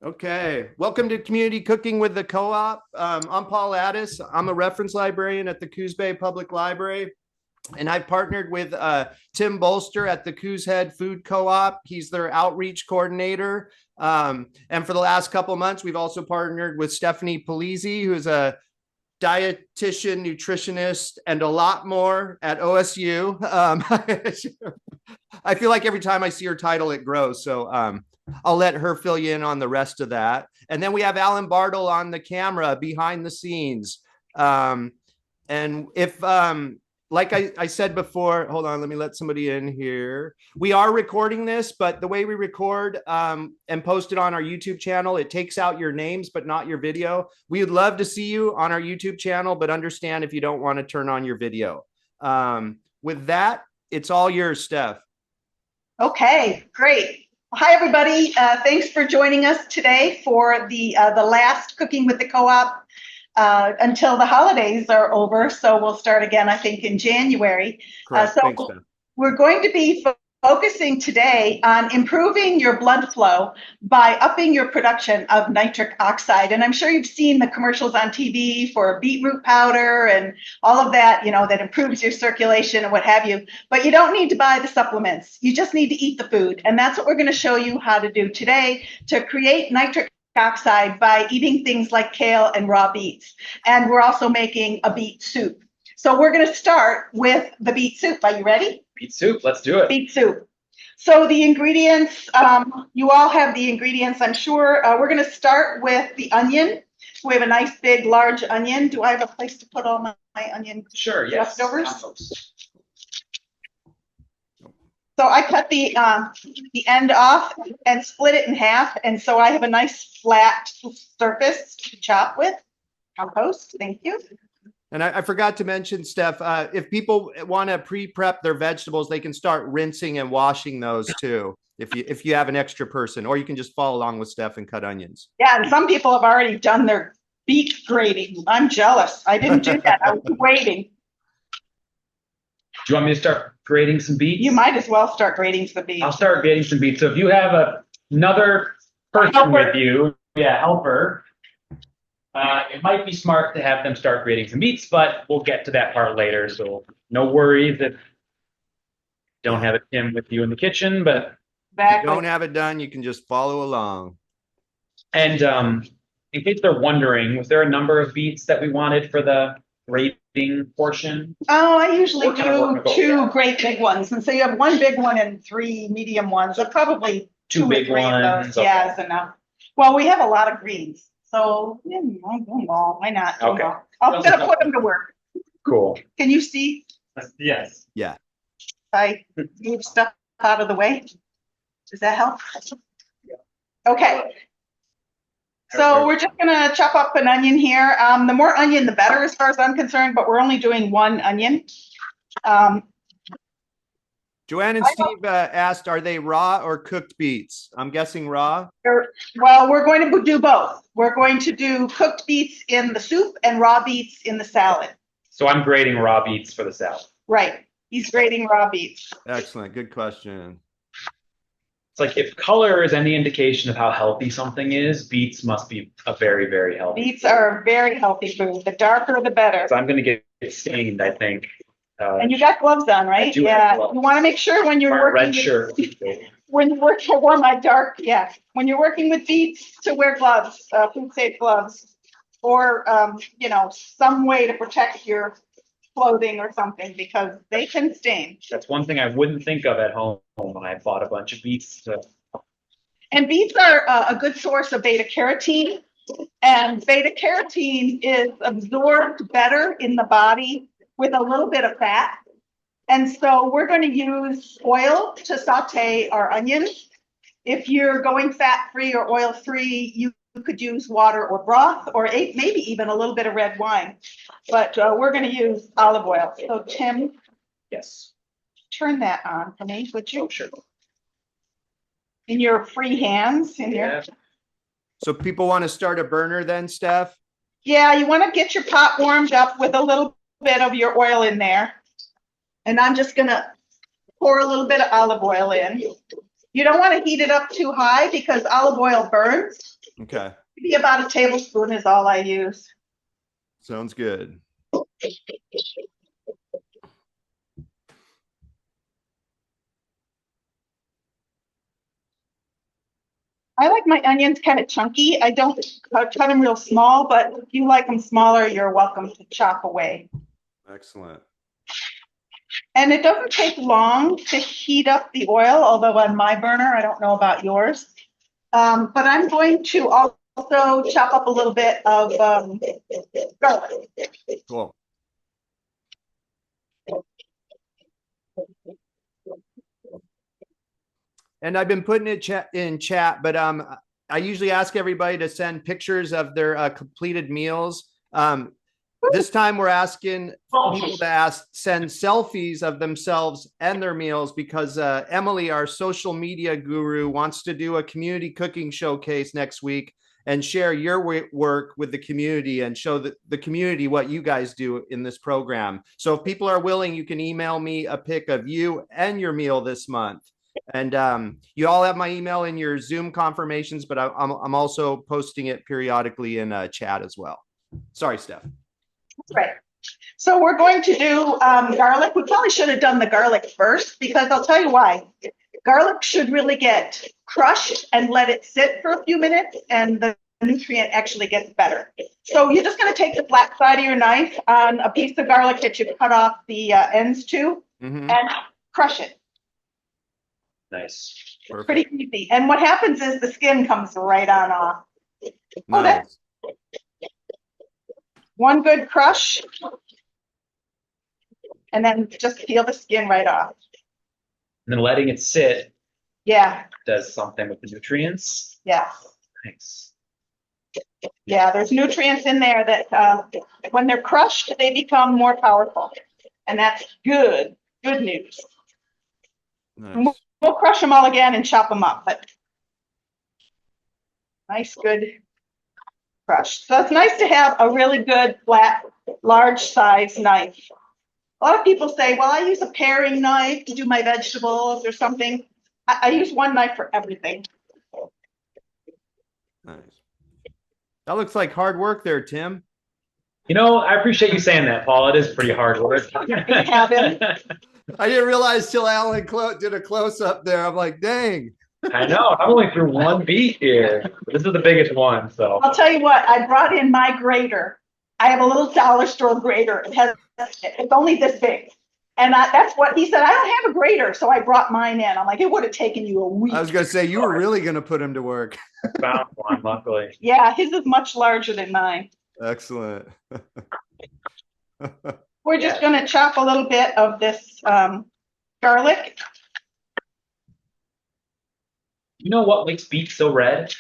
Okay, welcome to Community Cooking with the Co-op. I'm Paul Addis. I'm a reference librarian at the Coos Bay Public Library, and I've partnered with Tim Bolster at the Coos Head Food Co-op. He's their outreach coordinator. And for the last couple of months, we've also partnered with Stephanie Polizzi, who's a dietitian, nutritionist, and a lot more at OSU. I feel like every time I see her title, it grows. So I'll let her fill you in on the rest of that. And then we have Alan Bartle on the camera behind the scenes. And if, like I said before, hold on, let me let somebody in here. We are recording this, but the way we record and post it on our YouTube channel, it takes out your names, but not your video. We would love to see you on our YouTube channel, but understand if you don't want to turn on your video. With that, it's all yours, Steph. Okay, great. Hi, everybody. Thanks for joining us today for the last Cooking with the Co-op until the holidays are over. So we'll start again, I think, in January. Correct. Thanks, Steph. We're going to be focusing today on improving your blood flow by upping your production of nitric oxide. And I'm sure you've seen the commercials on TV for beetroot powder and all of that, that improves your circulation and what have you. But you don't need to buy the supplements. You just need to eat the food. And that's what we're going to show you how to do today to create nitric oxide by eating things like kale and raw beets. And we're also making a beet soup. So we're going to start with the beet soup. Are you ready? Beet soup, let's do it. Beet soup. So the ingredients, you all have the ingredients, I'm sure. We're going to start with the onion. We have a nice big large onion. Do I have a place to put all my onion leftovers? So I cut the end off and split it in half. And so I have a nice flat surface to chop with. Compost, thank you. And I forgot to mention, Steph, if people want to pre-prep their vegetables, they can start rinsing and washing those too, if you have an extra person, or you can just follow along with Steph and cut onions. Yeah, and some people have already done their beet grating. I'm jealous. I didn't do that. I was waiting. Do you want me to start grating some beets? You might as well start grating some beets. I'll start grating some beets. So if you have another person with you, helper, it might be smart to have them start grating some beets, but we'll get to that part later. So no worries if you don't have a Tim with you in the kitchen, but if you don't have it done, you can just follow along. And in case they're wondering, was there a number of beets that we wanted for the grating portion? Oh, I usually do two great big ones. And so you have one big one and three medium ones. So probably two big ones. Okay. Yeah, is enough. Well, we have a lot of greens. So, why not? Okay. I'm going to put them to work. Cool. Can you see? Yes. Yeah. I move stuff out of the way. Does that help? Okay. So we're just going to chop up an onion here. The more onion, the better as far as I'm concerned, but we're only doing one onion. Joanne and Steve asked, are they raw or cooked beets? I'm guessing raw. Well, we're going to do both. We're going to do cooked beets in the soup and raw beets in the salad. So I'm grating raw beets for the salad. Right. He's grating raw beets. Excellent. Good question. It's like if color is any indication of how healthy something is, beets must be a very, very healthy. Beets are a very healthy food. The darker, the better. So I'm going to get stained, I think. And you got gloves on, right? I do have gloves. You want to make sure when you're working red shirt. When you work, I wore my dark, when you're working with beets, to wear gloves, food safe gloves, or some way to protect your clothing or something, because they can stain. That's one thing I wouldn't think of at home when I bought a bunch of beets. And beets are a good source of beta carotene, and beta carotene is absorbed better in the body with a little bit of fat. And so we're going to use oil to saute our onions. If you're going fat-free or oil-free, you could use water or broth, or maybe even a little bit of red wine. But we're going to use olive oil. So Tim, yes, turn that on for me, would you? Oh, sure. In your free hands. So people want to start a burner then, Steph? Yeah, you want to get your pot warmed up with a little bit of your oil in there. And I'm just going to pour a little bit of olive oil in. You don't want to heat it up too high because olive oil burns. Okay. Maybe about a tablespoon is all I use. Sounds good. I like my onions kind of chunky. I don't cut them real small, but if you like them smaller, you're welcome to chop away. Excellent. And it doesn't take long to heat up the oil, although on my burner, I don't know about yours. But I'm going to also chop up a little bit of garlic. Cool. And I've been putting it in chat, but I usually ask everybody to send pictures of their completed meals. This time we're asking people to send selfies of themselves and their meals because Emily, our social media guru, wants to do a community cooking showcase next week and share your work with the community and show the community what you guys do in this program. So if people are willing, you can email me a pic of you and your meal this month. And you all have my email in your Zoom confirmations, but I'm also posting it periodically in chat as well. Sorry, Steph. That's right. So we're going to do garlic. We probably should have done the garlic first because I'll tell you why. Garlic should really get crushed and let it sit for a few minutes, and the nutrient actually gets better. So you're just going to take the flat side of your knife on a piece of garlic that you've cut off the ends to and crush it. Nice. Perfect. Pretty easy. And what happens is the skin comes right on off. Nice. One good crush, and then just peel the skin right off. And then letting it sit does something with the nutrients. Yeah. Nice. Yeah, there's nutrients in there that when they're crushed, they become more powerful. And that's good news. Nice. We'll crush them all again and chop them up, but nice, good crush. So it's nice to have a really good, flat, large size knife. A lot of people say, well, I use a paring knife to do my vegetables or something. I use one knife for everything. Nice. That looks like hard work there, Tim. You know, I appreciate you saying that, Paul. It is pretty hard work. Have him. I didn't realize till Alan did a close up there. I'm like, dang. I know. I'm only through one beet here. This is the biggest one, so. I'll tell you what, I brought in my grater. I have a little dollar store grater. It's only this big. And that's what he said. I don't have a grater, so I brought mine in. I'm like, it would have taken you a week. I was going to say, you were really going to put him to work. Found one, luckily. Yeah, his is much larger than mine. Excellent. We're just going to chop a little bit of this garlic. You know what makes beets so red?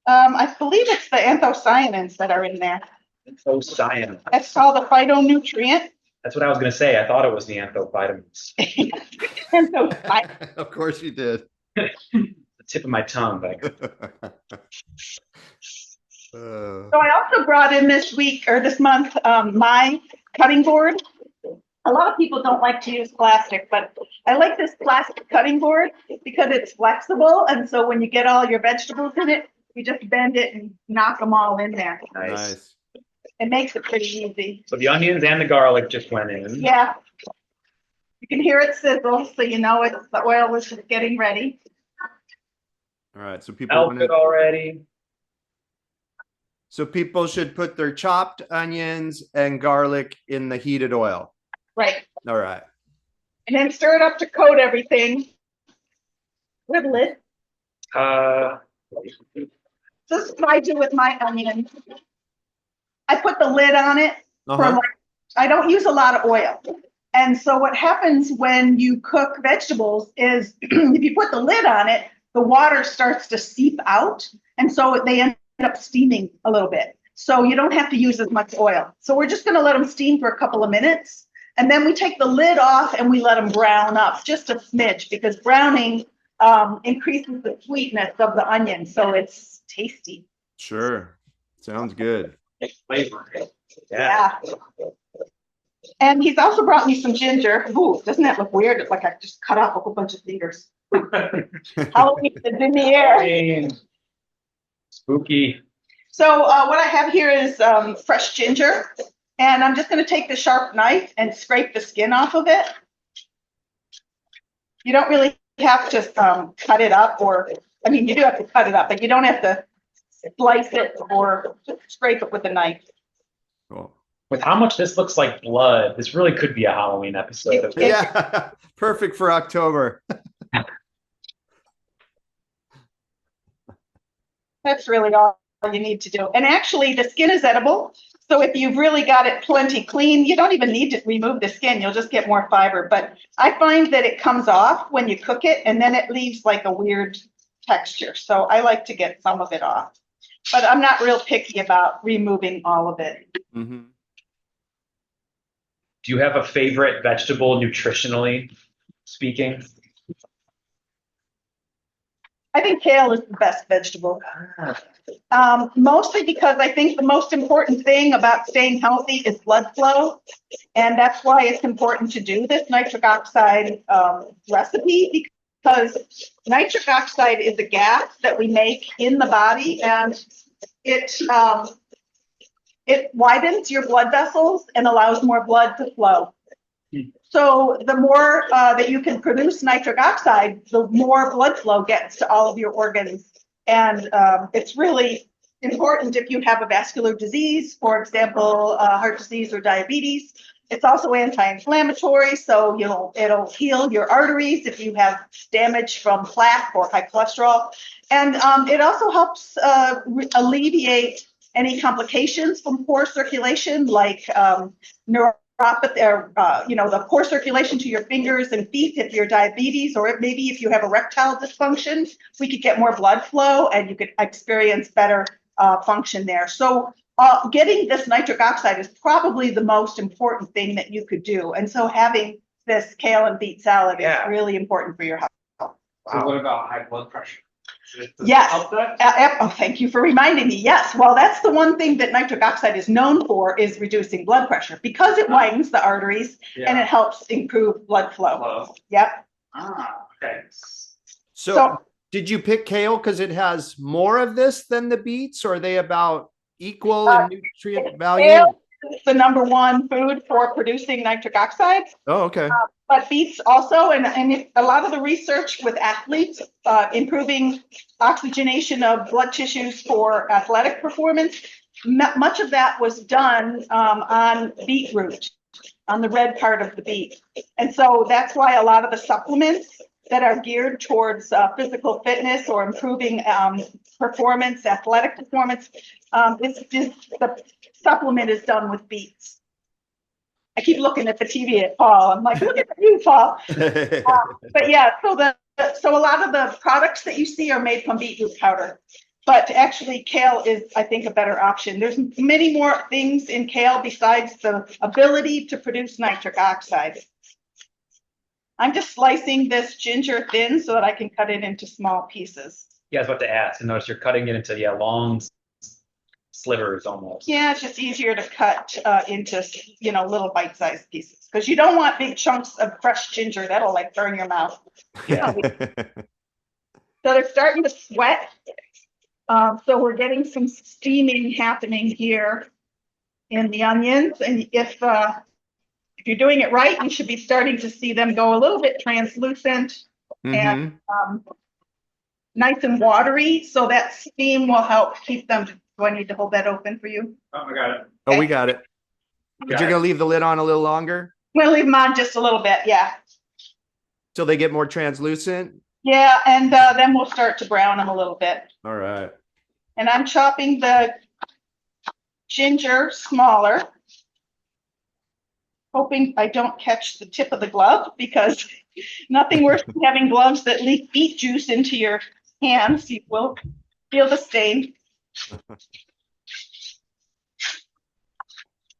I believe it's the anthocyanins that are in there. Anthocyanin. That's called a phytonutrient. That's what I was going to say. I thought it was the anthovitamins. Of course you did. The tip of my tongue. So I also brought in this month, my cutting board. A lot of people don't like to use plastic, but I like this plastic cutting board because it's flexible. And so when you get all your vegetables in it, you just bend it and knock them all in there. Nice. It makes it pretty easy. So the onions and the garlic just went in. Yeah. You can hear it sizzle, so you know the oil is getting ready. All right. So people Melted already. So people should put their chopped onions and garlic in the heated oil. Right. All right. And then stir it up to coat everything with a lid. This is what I do with my onions. I put the lid on it I don't use a lot of oil. And so what happens when you cook vegetables is if you put the lid on it, the water starts to seep out. And so they end up steaming a little bit. So you don't have to use as much oil. So we're just going to let them steam for a couple of minutes. And then we take the lid off and we let them brown up just a smidge because browning increases the sweetness of the onion. So it's tasty. Sure. Sounds good. Flavor. Yeah. And he's also brought me some ginger. Ooh, doesn't that look weird? It's like I just cut off a whole bunch of fingers. Halloween is in the air. Spooky. So what I have here is fresh ginger, and I'm just going to take the sharp knife and scrape the skin off of it. You don't really have to cut it up, or, I mean, you do have to cut it up, but you don't have to slice it or scrape it with a knife. Cool. With how much this looks like blood, this really could be a Halloween episode. Yeah, perfect for October. That's really all you need to do. And actually, the skin is edible. So if you've really got it plenty clean, you don't even need to remove the skin. You'll just get more fiber. But I find that it comes off when you cook it, and then it leaves like a weird texture. So I like to get some of it off. But I'm not real picky about removing all of it. Mm-hmm. Do you have a favorite vegetable nutritionally speaking? I think kale is the best vegetable. Mostly because I think the most important thing about staying healthy is blood flow. And that's why it's important to do this nitric oxide recipe, because nitric oxide is a gas that we make in the body, and it widens your blood vessels and allows more blood to flow. So the more that you can produce nitric oxide, the more blood flow gets to all of your organs. And it's really important if you have a vascular disease, for example, heart disease or diabetes. It's also anti-inflammatory, so it'll heal your arteries if you have damage from plaque or high cholesterol. And it also helps alleviate any complications from poor circulation, like neuropathy, or the poor circulation to your fingers and feet if you're diabetes, or maybe if you have erectile dysfunction, we could get more blood flow and you could experience better function there. So getting this nitric oxide is probably the most important thing that you could do. And so having this kale and beet salad is really important for your health. So what about high blood pressure? Yes. Help that? Thank you for reminding me. Yes. Well, that's the one thing that nitric oxide is known for, is reducing blood pressure, because it widens the arteries and it helps improve blood flow. Yep. Okay. So did you pick kale because it has more of this than the beets, or are they about equal in nutrient value? Kale is the #1 food for producing nitric oxide. Oh, okay. But beets also, and a lot of the research with athletes, improving oxygenation of blood tissues for athletic performance, much of that was done on beetroot, on the red part of the beet. And so that's why a lot of the supplements that are geared towards physical fitness or improving performance, athletic performance, the supplement is done with beets. I keep looking at the TV at Paul. I'm like, look at you, Paul. But yeah, so a lot of the products that you see are made from beetroot powder. But actually, kale is, I think, a better option. There's many more things in kale besides the ability to produce nitric oxide. I'm just slicing this ginger thin so that I can cut it into small pieces. Yeah, I was about to ask. And notice you're cutting it into long slivers almost. Yeah, it's just easier to cut into little bite-sized pieces, because you don't want big chunks of fresh ginger. That'll like burn your mouth. Yeah. So they're starting to sweat. So we're getting some steaming happening here in the onions, and if you're doing it right, you should be starting to see them go a little bit translucent and nice and watery. So that steam will help keep them. Do I need to hold that open for you? Oh, I got it. Oh, we got it. But you're going to leave the lid on a little longer? We'll leave them on just a little bit, yeah. Till they get more translucent? Yeah, and then we'll start to brown them a little bit. All right. And I'm chopping the ginger smaller, hoping I don't catch the tip of the glove, because nothing worse than having gloves that leak beet juice into your hands. You will feel the stain.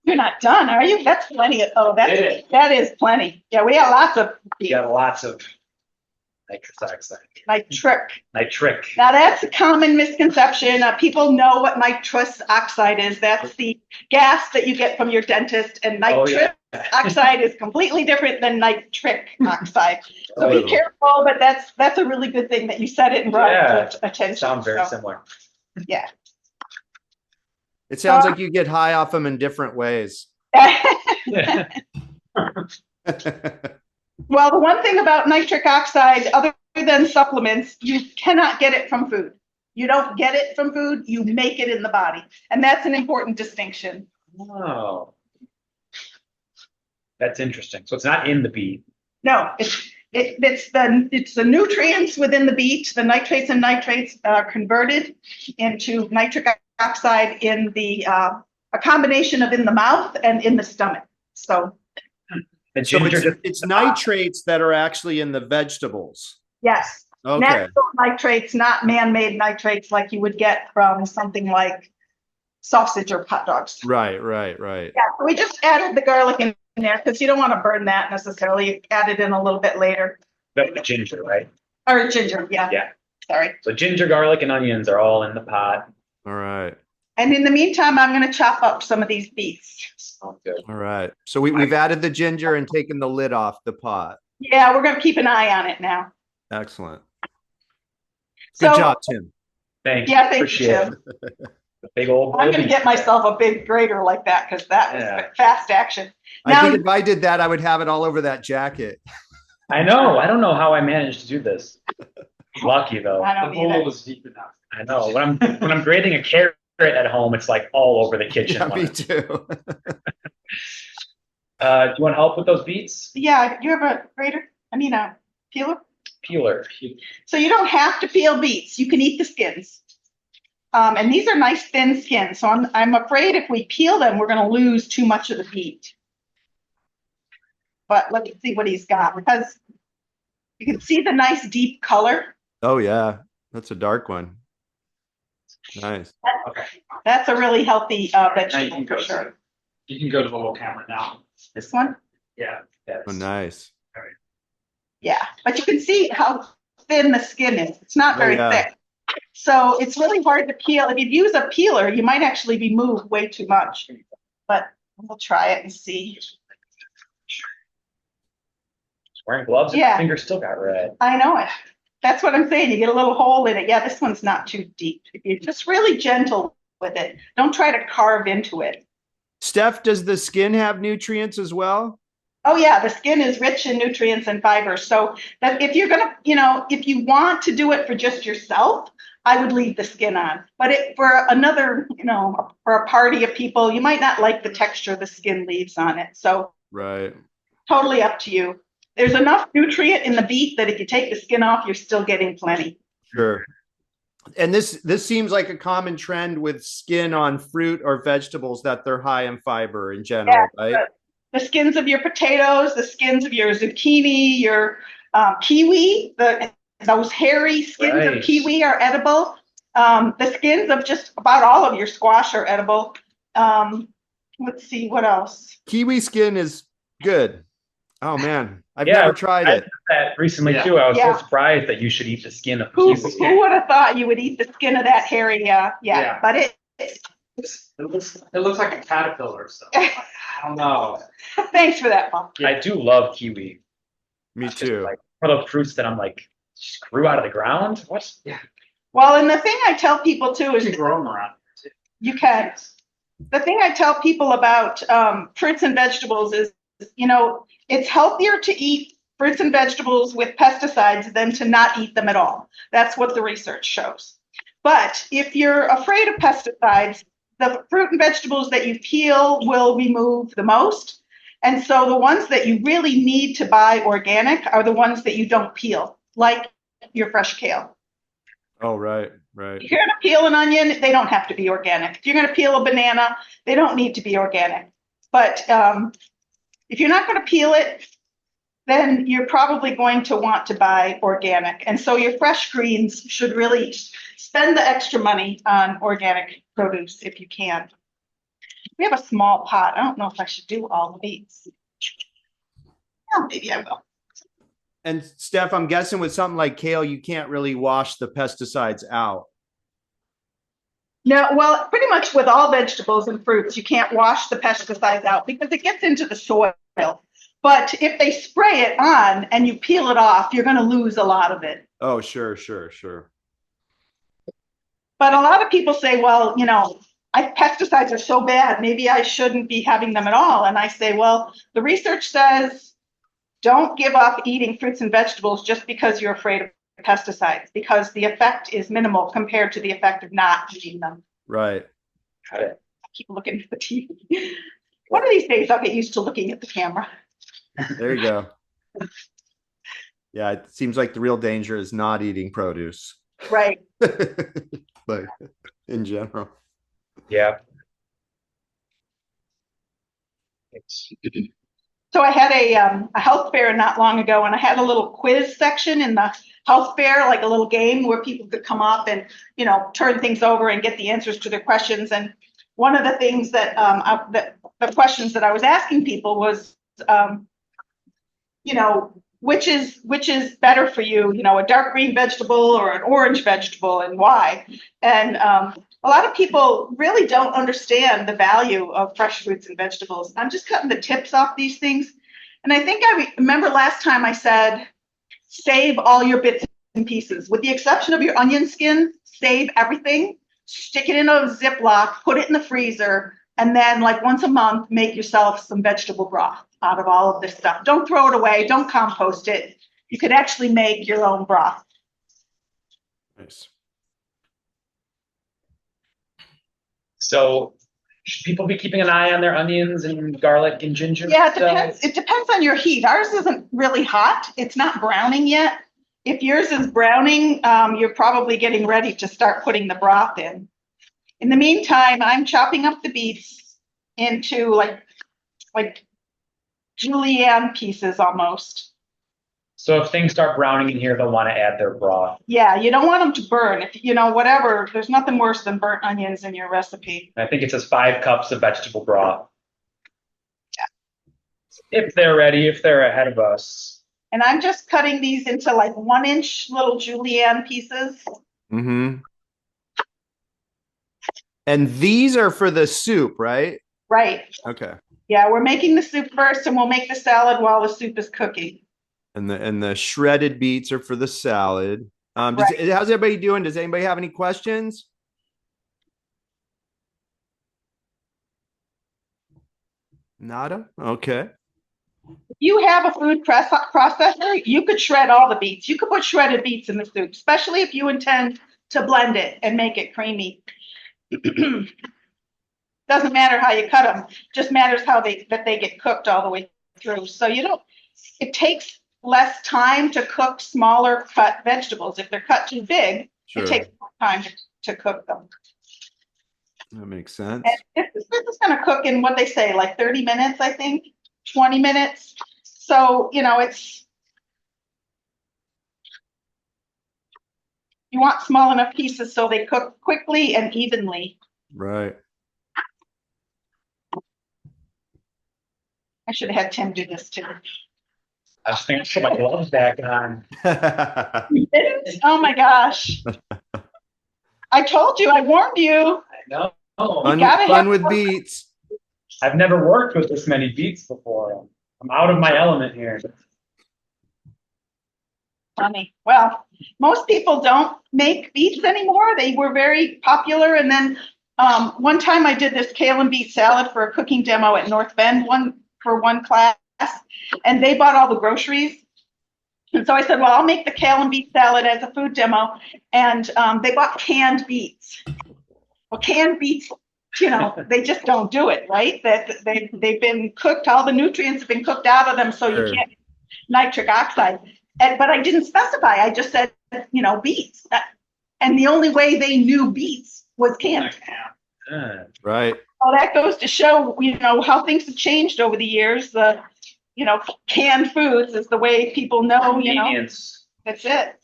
You're not done, are you? That's plenty of, that is plenty. Yeah, we have lots of beet. You got lots of nitrous oxide. Nitric. Now that's a common misconception. People know what nitrous oxide is. That's the gas that you get from your dentist, and nitrous oxide is completely different than nitric oxide. So be careful, but that's a really good thing that you said it and brought it to attention. Sounds very similar. Yeah. It sounds like you get high off them in different ways. Yeah. Well, the one thing about nitric oxide, other than supplements, you cannot get it from food. You don't get it from food, you make it in the body. And that's an important distinction. Oh. That's interesting. So it's not in the beet. No, it's the nutrients within the beet, the nitrates and nitrates are converted into nitric oxide in the a combination of in the mouth and in the stomach. So The So ginger it's nitrates that are actually in the vegetables. yes, Okay. natural nitrates, not man-made nitrates like you would get from something like sausage or hot dogs. Right. Yeah, so we just added the garlic in there because you don't want to burn that necessarily. You add it in a little bit later. the ginger, right? Or ginger, yeah. Yeah. Sorry. So ginger, garlic, and onions are all in the pot. All right. And in the meantime, I'm going to chop up some of these beets. Sounds good. All right. So we've added the ginger and taken the lid off the pot. Yeah, we're going to keep an eye on it now. Excellent. Good So, job, Tim. Thanks. Yeah, thank you, Appreciate Tim. it. The big old. I'm going to get myself a big grater like that because that was Yeah. fast action. I Now, think if I did that, I would have it all over that jacket. I know. I don't know how I managed to do this. Lucky though. I The don't bowl either. was deep enough. I know. When I'm grating a carrot at home, it's like all over the kitchen. Yeah, me too. Do you want help with those beets? Yeah, you have a grater? I mean, a peeler? Peeler. So you don't have to peel beets. You can eat the skins. And these are nice thin skins. So I'm afraid if we peel them, we're going to lose too much of the beet. But let's see what he's got because you can see the nice deep color. Oh yeah, that's a dark one. Nice. Okay. That's a really healthy Now you vegetable can for go. sure. You can go to the little camera now. This one? Yeah. Oh, nice. Yeah. But you can see how thin the skin is. It's not very yeah. thick. So it's really hard to peel. If you use a peeler, you might actually be moved way too much. But we'll try it and see. Wearing gloves, and Yeah. my fingers still got red. I know it. That's what I'm saying. You get a little hole in it. Yeah, this one's not too deep. You're just really gentle with it. Don't try to carve into it. Steph, does the skin have nutrients as well? Oh yeah, the skin is rich in nutrients and fiber. So that if you're gonna, if you want to do it for just yourself, I would leave the skin on. But for another, for a party of people, you might not like the texture the skin leaves on it. So Right. totally up to you. There's enough nutrient in the beet that if you take the skin off, you're still getting plenty. Sure. And this seems like a common trend with skin on fruit or vegetables that they're high in fiber in general, right? The skins of your potatoes, the skins of your zucchini, your kiwi, those hairy skins Right. of kiwi are edible. The skins of just about all of your squash are edible. Let's see, what else? Kiwi skin is good. Oh man, I've Yeah, never tried I it. did that recently Yeah. too. I was Yeah. so surprised that you should eat the skin of Who kiwi. would have thought you would eat the skin of that hairy? Yeah. But it It looks like a caterpillar. So I don't know. thanks for that, Paul. I do love kiwi. Me It's just too. like one of those fruits that I'm like, just grew out of the ground. What? Well, and the thing I tell people too You is can grow them around here too. you can. The thing I tell people about fruits and vegetables is, it's healthier to eat fruits and vegetables with pesticides than to not eat them at all. That's what the research shows. But if you're afraid of pesticides, the fruit and vegetables that you peel will remove the most. And so the ones that you really need to buy organic are the ones that you don't peel, like your fresh kale. Oh, right. Right. If you're going to peel an onion, they don't have to be organic. If you're going to peel a banana, they don't need to be organic. But if you're not going to peel it, then you're probably going to want to buy organic. And so your fresh greens should really spend the extra money on organic produce if you can. We have a small pot. I don't know if I should do all the beets. Yeah, maybe I will. And Steph, I'm guessing with something like kale, you can't really wash the pesticides out. No, well, pretty much with all vegetables and fruits, you can't wash the pesticides out because it gets into the soil. But if they spray it on and you peel it off, you're going to lose a lot of it. Oh, sure. But a lot of people say, well, pesticides are so bad, maybe I shouldn't be having them at all. And I say, well, the research says don't give up eating fruits and vegetables just because you're afraid of pesticides, because the effect is minimal compared to the effect of not eating them. Right. I keep looking at the TV. One of these days I'll get used to looking at the camera. There you go. Yeah, it seems like the real danger is not eating produce. Right. Like in general. Yeah. So I had a health fair not long ago, and I had a little quiz section in the health fair, like a little game where people could come up and, turn things over and get the answers to their questions. And one of the things that the questions that I was asking people was, which is better for you, a dark green vegetable or an orange vegetable, and why? And a lot of people really don't understand the value of fresh fruits and vegetables. I'm just cutting the tips off these things. And I think I remember last time I said, save all your bits and pieces. With the exception of your onion skin, save everything, stick it in a Ziploc, put it in the freezer, and then like once a month, make yourself some vegetable broth out of all of this stuff. Don't throw it away. Don't compost it. You could actually make your own broth. Nice. So should people be keeping an eye on their onions and garlic and ginger? Yeah, it depends. It depends on your heat. Ours isn't really hot. It's not browning yet. If yours is browning, you're probably getting ready to start putting the broth in. In the meantime, I'm chopping up the beets into like julienne pieces almost. So if things start browning in here, they'll want to add their broth. Yeah, you don't want them to burn. If whatever, there's nothing worse than burnt onions in your recipe. I think it says 5 cups of vegetable broth. Yeah. If they're ready, if they're ahead of us. And I'm just cutting these into like 1-inch little julienne pieces. Mm-hmm. And these are for the soup, right? Right. Okay. Yeah, we're making the soup first, and we'll make the salad while the soup is cooking. And the shredded beets are for the salad. Right. How's everybody doing? Does anybody have any questions? Nada? Okay. If you have a food processor, you could shred all the beets. You could put shredded beets in the soup, especially if you intend to blend it and make it creamy. Doesn't matter how you cut them, just matters that they get cooked all the way through. So it takes less time to cook smaller cut vegetables. If they're cut too big, Sure. It takes more time to cook them. That makes sense. And this is going to cook in what they say, like 30 minutes, I think, 20 minutes. So, you want small enough pieces so they cook quickly and evenly. Right. I should have had Tim do this too. I was thinking, put my gloves back on. You didn't? Oh my gosh. I told you, I warned you. No, Fun with beets. I've never worked with this many beets before. I'm out of my element here. Funny. Well, most people don't make beets anymore. They were very popular. And then one time I did this kale and beet salad for a cooking demo at North Bend for one class, and they bought all the groceries. And so I said, well, I'll make the kale and beet salad as a food demo. And they bought canned beets. Well, canned beets, they just don't do it, right? That they've been cooked, all the nutrients have been cooked out of them, so Sure. You can't get nitric oxide. But I didn't specify. I just said, beets. And the only way they knew beets was canned. Right. Well, that goes to show, how things have changed over the years. Canned foods is the way people know, Convenience. That's it.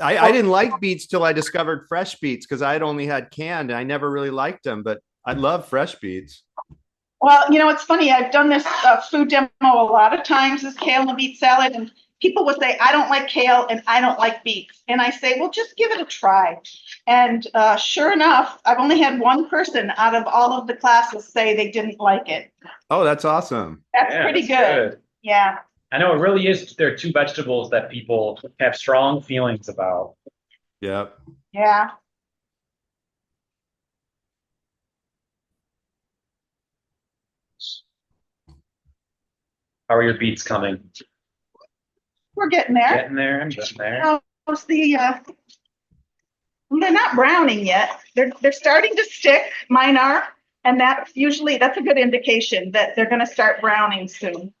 I didn't like beets till I discovered fresh beets because I had only had canned and I never really liked them, but I love fresh beets. Well, it's funny. I've done this food demo a lot of times, this kale and beet salad, and people would say, I don't like kale and I don't like beets. And I say, well, just give it a try. And sure enough, I've only had one person out of all of the classes say they didn't like it. Oh, that's awesome. That's pretty good. Yeah. I know it really is. There are 2 vegetables that people have strong feelings about. Yep. Yeah. How are your beets coming? We're getting there. Getting there. I'm getting there. How's the, they're not browning yet. They're starting to stick. Mine are. And that's a good indication that they're going to start browning soon.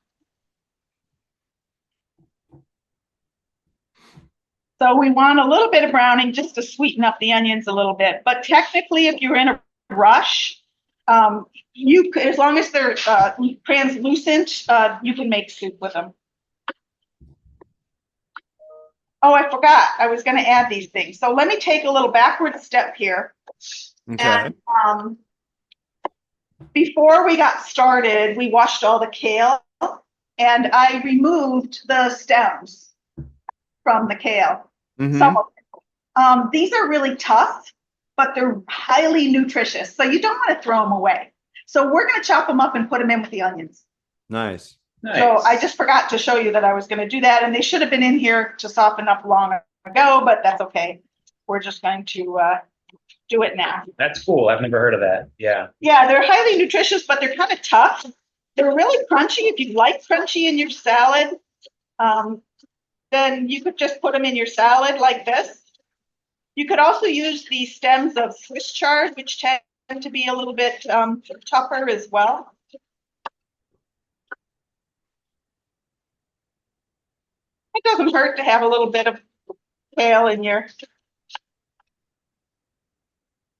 So we want a little bit of browning just to sweeten up the onions a little bit. But technically, if you're in a rush, you could, as long as they're translucent, you can make soup with them. Oh, I forgot. I was going to add these things. So let me take a little backward step here. Okay. And, before we got started, we washed all the kale, and I removed the stems from the kale. Some of them. These are really tough, but they're highly nutritious. So you don't want to throw them away. So we're going to chop them up and put them in with the onions. Nice. So I just forgot to show you that I was going to do that. And they should have been in here to soften up long ago, but that's okay. We're just going to do it now. That's cool. I've never heard of that. Yeah. Yeah, they're highly nutritious, but they're kind of tough. They're really crunchy. If you like crunchy in your salad, then you could just put them in your salad like this. You could also use the stems of Swiss chard, which tend to be a little bit tougher as well. It doesn't hurt to have a little bit of kale in your.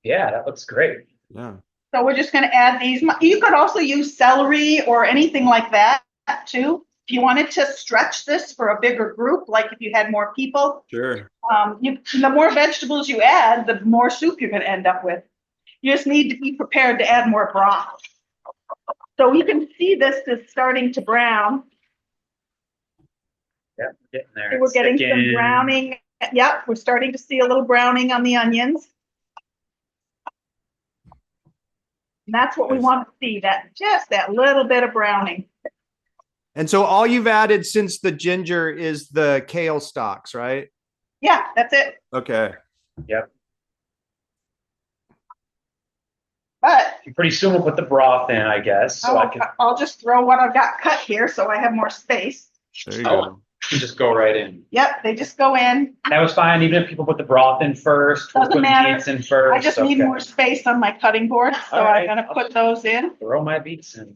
Yeah, that looks great. Yeah. So we're just going to add these. You could also use celery or anything like that too. If you wanted to stretch this for a bigger group, like if you had more people, Sure. the more vegetables you add, the more soup you're going to end up with. You just need to be prepared to add more broth. So you can see this is starting to brown. Yeah, we're getting there. We're getting some browning. Yep, we're starting to see a little browning on the onions. And that's what we want to see, just that little bit of browning. And so all you've added since the ginger is the kale stalks, right? Yeah, that's it. Okay. Yep. But Pretty soon we'll put the broth in, I guess. So I'll just throw what I've got cut here so I have more space. There you go. You just go right in. Yep, they just go in. That was fine, even if people put the broth in first. We'll Doesn't put matter. beets in first. I just need more space on my cutting board, so All right. I'm going to put those in. Throw my beets in.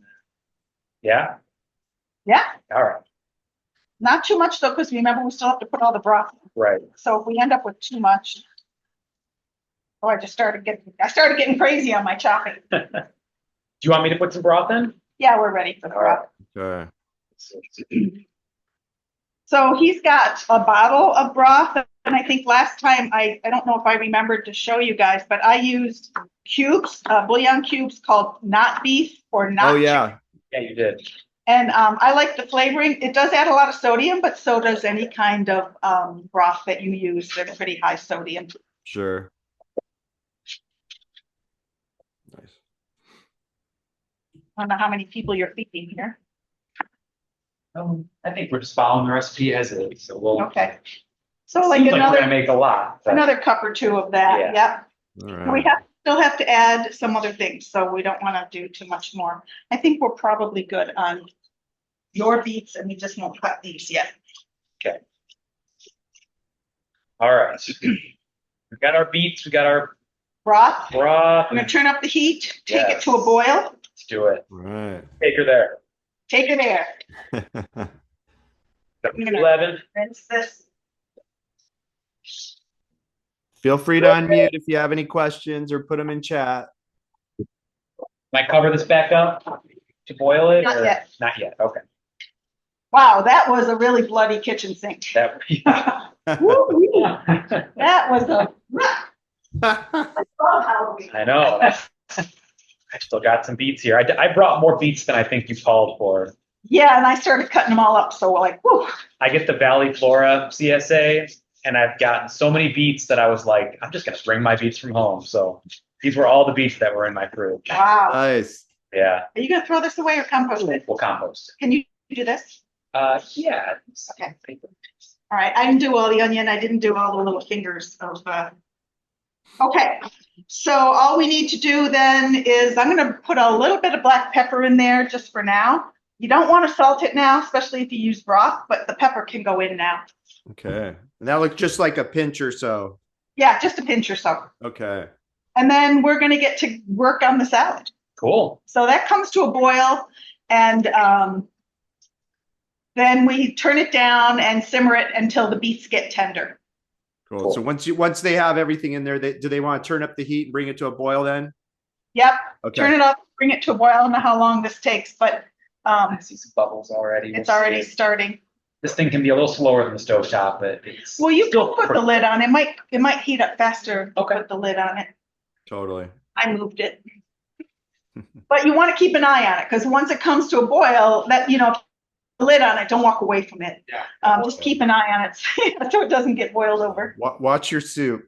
Yeah? Yeah, All right. not too much though, because remember we still have to put all the broth in. Right. So if we end up with too much, I started getting crazy on my chopping. Do you want me to put some broth in? Yeah, we're ready for the broth. Okay. So he's got a bottle of broth, and I think last time I don't know if I remembered to show you guys, but I used cubes, bouillon cubes called not beef or not. Oh yeah. Yeah, you did. And I like the flavoring. It does add a lot of sodium, but so does any kind of broth that you use. They're pretty high sodium. Sure. Nice. I don't know how many people you're feeding here. I think we're just following the recipe as is. So we'll. Okay. So like Seems like we're another gonna make a lot. But another cup or two of that. Yeah. Yep. All And we right. still have to add some other things, so we don't want to do too much more. I think we're probably good on your beets, and we just won't cut these yet. Okay. All right. We got our beets. We got our Broth. broth. I'm going to turn up the heat, take it Yes. to a boil. Let's do it. All right. Take her there. Take it there. 11. Rinse this. Feel free to unmute if you have any questions or put them in chat. Can I cover this back up to boil it? Not yet. Not yet. Okay. Wow, that was a really bloody kitchen sink. That. Woo-wee. That was a. I know. I still got some beets here. I brought more beets than I think you called for. Yeah, and I started cutting them all up, so we're like, whew. I get the Valley Flora CSA, and I've gotten so many beets that I was like, I'm just going to bring my beets from home. So these were all the beets that were in my fridge. Wow. Nice. Yeah, Are you going to throw this away or compost it? we'll compost Can you do this? it. Yeah. Okay. All right, I didn't do all the onion. I didn't do all the little fingers of. Okay, so all we need to do then is I'm going to put a little bit of black pepper in there just for now. You don't want to salt it now, especially if you use broth, but the pepper can go in now. Okay. And that looks just like a pinch or so. Yeah, just a pinch or so. Okay. And then we're going to get to work on the salad. Cool. So that comes to a boil, and then we turn it down and simmer it until the beets get tender. Cool. So once they have everything in there, do they want to turn up the heat and bring it to a boil then? Yep. Okay. Turn it up, bring it to a boil. I don't know how long this takes, but I see some bubbles already. it's already starting. This thing can be a little slower than the stovetop, but it's Well, you still can put the lid on. It might heat up faster if you Okay. put the lid on it. Totally. I moved it. But you want to keep an eye on it, because once it comes to a boil, that, the lid on it, don't walk away from it. Yeah. Just keep an eye on it so it doesn't get boiled over. Watch your soup.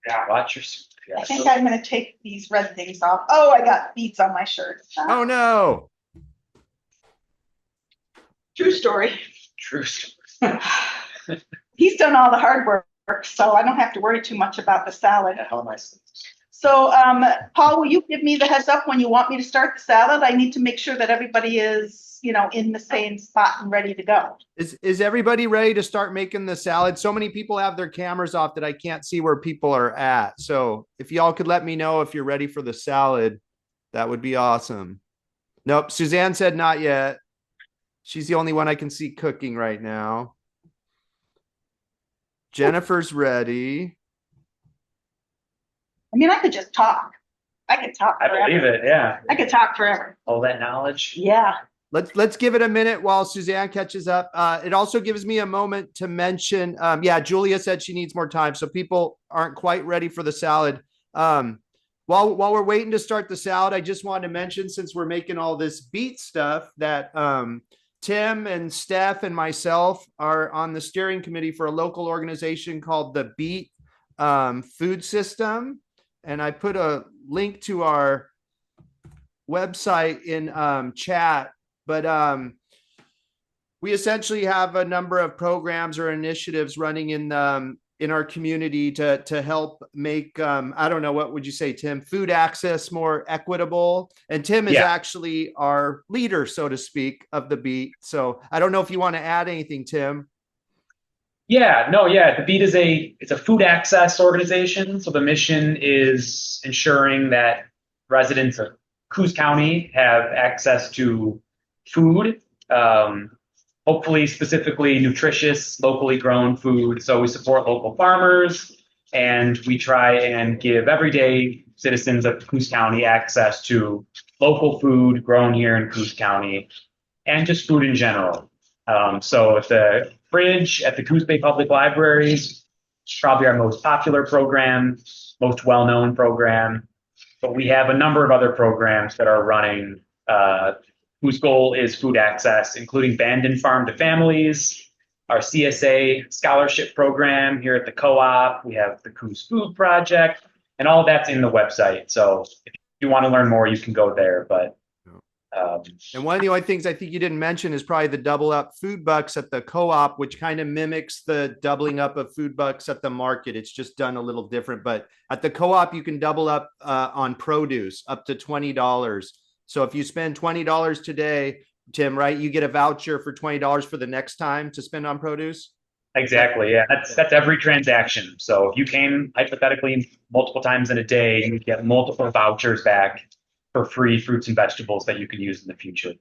Yeah, watch your. I think I'm going to take these red things off. Oh, I got beets on my shirt. Oh no. True story. True story. He's done all the hard work, so I don't have to worry too much about the salad. How am I? So, Paul, will you give me the heads up when you want me to start the salad? I need to make sure that everybody is, in the same spot and ready to go. Is everybody ready to start making the salad? So many people have their cameras off that I can't see where people are at. So if y'all could let me know if you're ready for the salad, that would be awesome. Nope. Suzanne said not yet. She's the only one I can see cooking right now. Jennifer's ready. I mean, I could just talk. I could talk I forever. believe it. Yeah. I could talk forever. All that knowledge. Yeah. Let's give it a minute while Suzanne catches up. It also gives me a moment to mention, Julia said she needs more time, so people aren't quite ready for the salad. While we're waiting to start the salad, I just wanted to mention, since we're making all this beet stuff, that Tim and Steph and myself are on the steering committee for a local organization called the Beet Food System. And I put a link to our website in chat, but we essentially have a number of programs or initiatives running in our community to help make, I don't know, what would you say, Tim, food access more equitable? And Tim is actually our leader, so to speak, of the Beet. So I don't know if you want to add anything, Tim. The Beet is it's a food access organization. So the mission is ensuring that residents of Coos County have access to food, hopefully specifically nutritious, locally grown food. So we support local farmers, and we try and give everyday citizens of Coos County access to local food grown here in Coos County, and just food in general. So at the fridge at the Coos Bay Public Libraries, probably our most popular program, most well-known program, but we have a number of other programs that are running whose goal is food access, including Band and Farm to Families, our CSA scholarship program here at the co-op. We have the Coos Food Project, and all of that's in the website. So if you want to learn more, you can go there. But and one of the only things I think you didn't mention is probably the double up food bucks at the co-op, which kind of mimics the doubling up of food bucks at the market. It's just done a little different, but at the co-op, you can double up on produce up to $20. So if you spend $20 today, Tim, right, you get a voucher for $20 for the next time to spend on produce. Exactly. Yeah, that's every transaction. So if you came hypothetically multiple times in a day, you get multiple vouchers back for free fruits and vegetables that you can use in the future.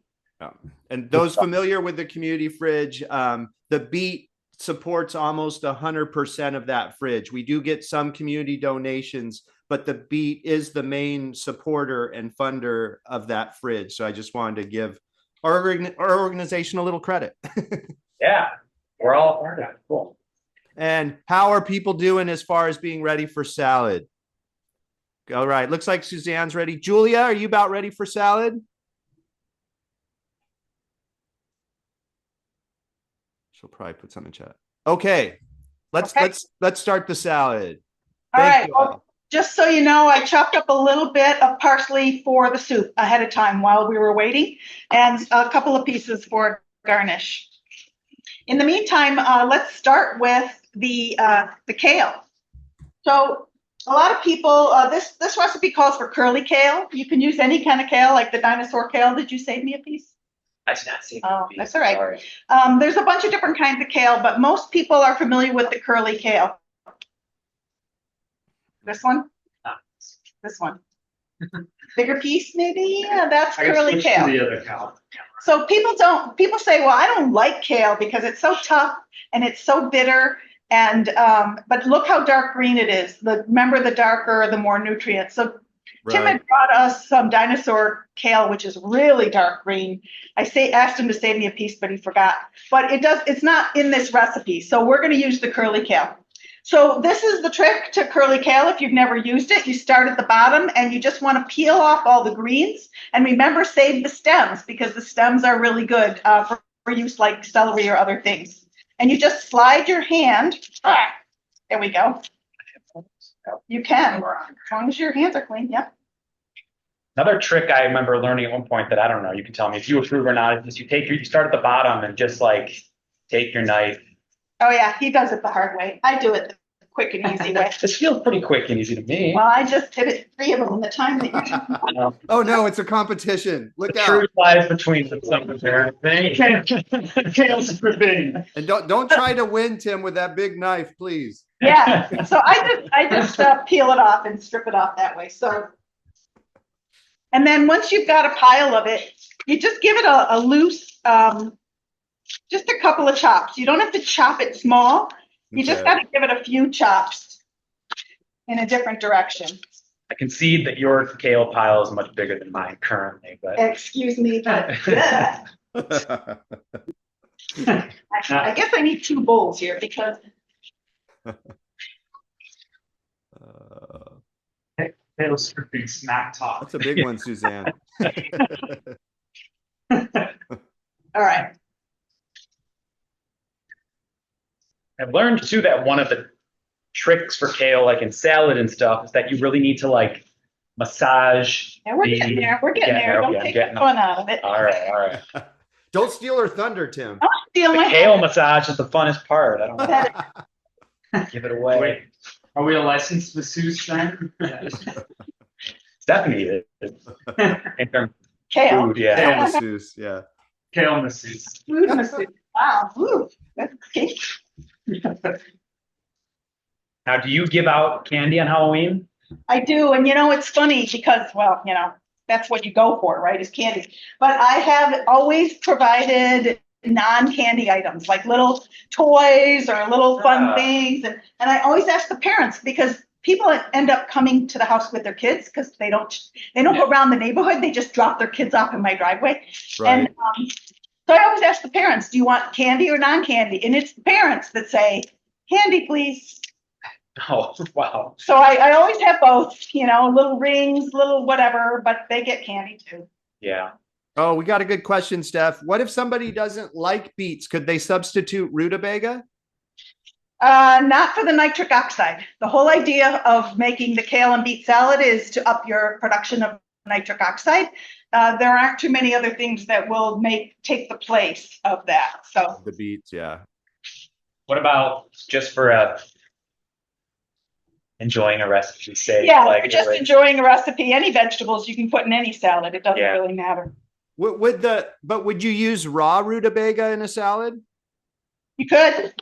And those familiar with the community fridge, the Beet supports almost 100% of that fridge. We do get some community donations, but the Beet is the main supporter and funder of that fridge. So I just wanted to give our organization a little credit. Yeah, we're all a part of it. Cool. And how are people doing as far as being ready for salad? All right. Looks like Suzanne's ready. Julia, are you about ready for salad? She'll probably put some in chat. Okay. Let's start the salad. All right. Well, just so you know, I chopped up a little bit of parsley for the soup ahead of time while we were waiting, and a couple of pieces for garnish. In the meantime, let's start with the kale. So a lot of people, this recipe calls for curly kale. You can use any kind of kale, like the dinosaur kale. Did you save me a piece? I did not see. Oh, that's all right. Sorry. There's a bunch of different kinds of kale, but most people are familiar with the curly kale. This one? This one. Bigger piece, maybe? Yeah, that's I guess curly switch kale. to the other cow. So people say, well, I don't like kale because it's so tough and it's so bitter. And, but look how dark green it is. Remember, the darker, the more nutrients. So Tim had brought us some dinosaur kale, which is really dark green. Asked him to save me a piece, but he forgot. But it's not in this recipe. So we're going to use the curly kale. So this is the trick to curly kale. If you've never used it, you start at the bottom and you just want to peel off all the greens. And remember, save the stems because the stems are really good for use like celery or other things. And you just slide your hand. There we go. You can, as long as your hands are clean. Yep. Another trick I remember learning at one point that I don't know, you can tell me if you approve or not, is you start at the bottom and just like take your knife. Oh yeah, he does it the hard way. I do it the quick and easy way. This feels pretty quick and easy to me. Well, I just did it 3 of them in the time that you. Oh no, it's a competition. Look The out. truth lies between some of their things. Kale's forbidden. And don't try to win, Tim, with that big knife, please. Yeah, so I just peel it off and strip it off that way. So, and then once you've got a pile of it, you just give it a loose, just a couple of chops. You don't have to chop it small. You just got to give it a few chops in a different direction. I concede that your kale pile is much bigger than mine currently, but Excuse me, but yeah. I guess I need 2 bowls here because. Kale's stripping smack talk. That's a big one, Suzanne. All right. I've learned too that one of the tricks for kale, like in salad and stuff, is that you really need to like massage. Yeah, we're getting there. We're getting there. Don't take the fun out of it. All right. Don't steal her thunder, Tim. Don't steal The my kale massage is the funnest part. I don't know. Give it away. Wait, are we a licensed masseuse then? Stephanie is. In terms kale. of food, yeah. Kale masseuse, yeah. Kale masseuse. Food masseuse. Wow. Ooh, that's okay. Now, do you give out candy on Halloween? I do, and it's funny because, well, that's what you go for, right? Is candy. But I have always provided non-candy items like little toys or little fun things, and I always ask the parents because people end up coming to the house with their kids because they don't go around the neighborhood. They just drop their kids off in my driveway, Right. and so I always ask the parents, "Do you want candy or non-candy?" And it's the parents that say, "Candy, please." Oh, wow. So I always have both, little rings, little whatever, but they get candy too. Yeah. Oh, we got a good question, Steph. What if somebody doesn't like beets? Could they substitute rutabaga? Not for the nitric oxide. The whole idea of making the kale and beet salad is to up your production of nitric oxide. There aren't too many other things that will take the place of that. So The beets, yeah. What about just for enjoying a recipe sake? yeah, like just enjoying a recipe. Any vegetables you can put in any salad. It doesn't really matter. Would you use raw rutabaga in a salad? You could.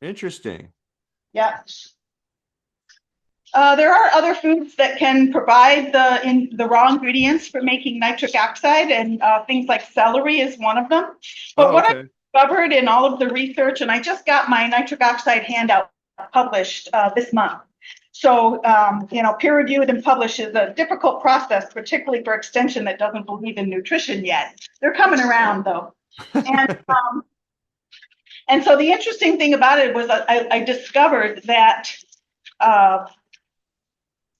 Interesting. Yeah. There are other foods that can provide the raw ingredients for making nitric oxide, and things like celery is one of them. But what I discovered in all of the research, and I just got my nitric oxide handout published this month. So, peer-reviewed and published is a difficult process, particularly for extension that doesn't believe in nutrition yet. They're coming around, though. And so the interesting thing about it was I discovered that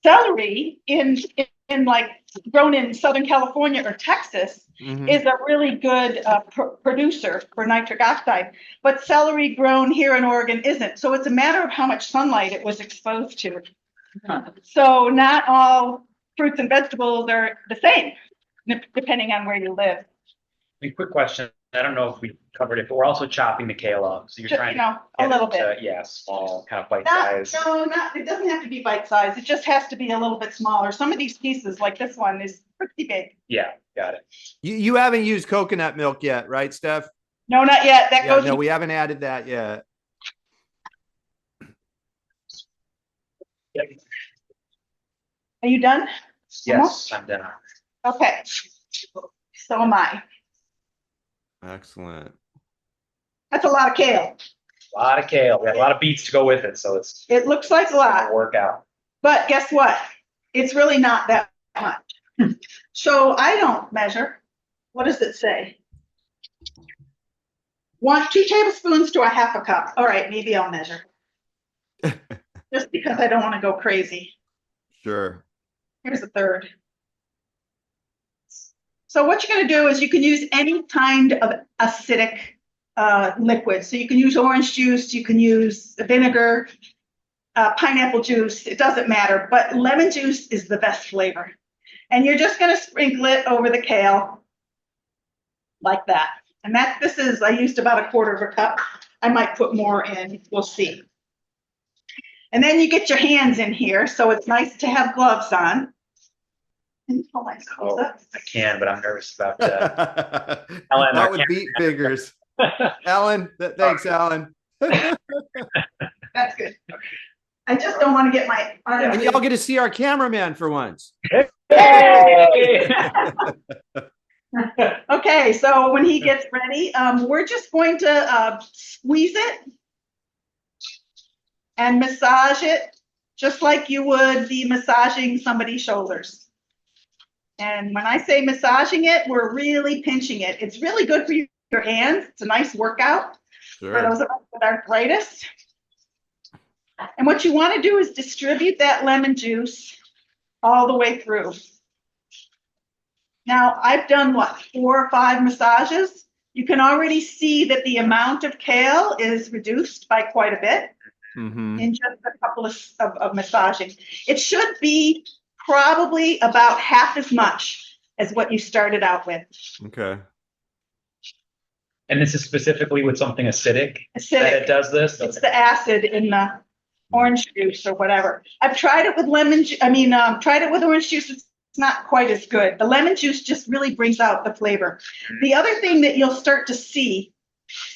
celery grown in Southern California or Texas is a really good producer for nitric oxide, but celery grown here in Oregon isn't. So it's a matter of how much sunlight it was exposed to. So not all fruits and vegetables are the same, depending on where you live. A quick question. I don't know if we covered it, but we're also chopping the kale up. So you're trying to a little bit. Small, kind of bite size. It doesn't have to be bite size. It just has to be a little bit smaller. Some of these pieces, like this one, is pretty big. Yeah, got it. You haven't used coconut milk yet, right, Steph? No, not yet. That Yeah, goes. no, we haven't added that yet. Yep. Are you done? Yes, I'm done. Okay. So am I. Excellent. That's a lot of kale. A lot of kale. We got a lot of beets to go with it, so it's It looks like a lot, gonna work out. but guess what? It's really not that much. So I don't measure. What does it say? 2 tablespoons to a half a cup. All right, maybe I'll measure. Just because I don't want to go crazy. Sure. Here's a third. So what you're going to do is you can use any kind of acidic liquid. So you can use orange juice, you can use vinegar, pineapple juice, it doesn't matter, but lemon juice is the best flavor. And you're just going to sprinkle it over the kale like that. And I used about 1/4 cup. I might put more in, we'll see. And then you get your hands in here, so it's nice to have gloves on. Can you pull my clothes up? I can, but I'm nervous about Ellen, that would beat fingers. Ellen, thanks, Ellen. That's good. I just don't want to get my arm. And y'all get to see our cameraman for once. Hey! Okay, so when he gets ready, we're just going to squeeze it and massage it just like you would be massaging somebody's shoulders. And when I say massaging it, we're really pinching it. It's really good for your hands. It's a nice workout for those of us with arthritis. And what you want to do is distribute that lemon juice all the way through. Now, I've done, 4 or 5 massages. You can already see that the amount of kale is reduced by quite a bit in just a couple of massaging. It should be probably about half as much as what you started out with. Okay. And this is specifically with something acidic that it does this? It's the acid in the orange juice or whatever. I've tried it with tried it with orange juice. It's not quite as good. The lemon juice just really brings out the flavor. The other thing that you'll start to see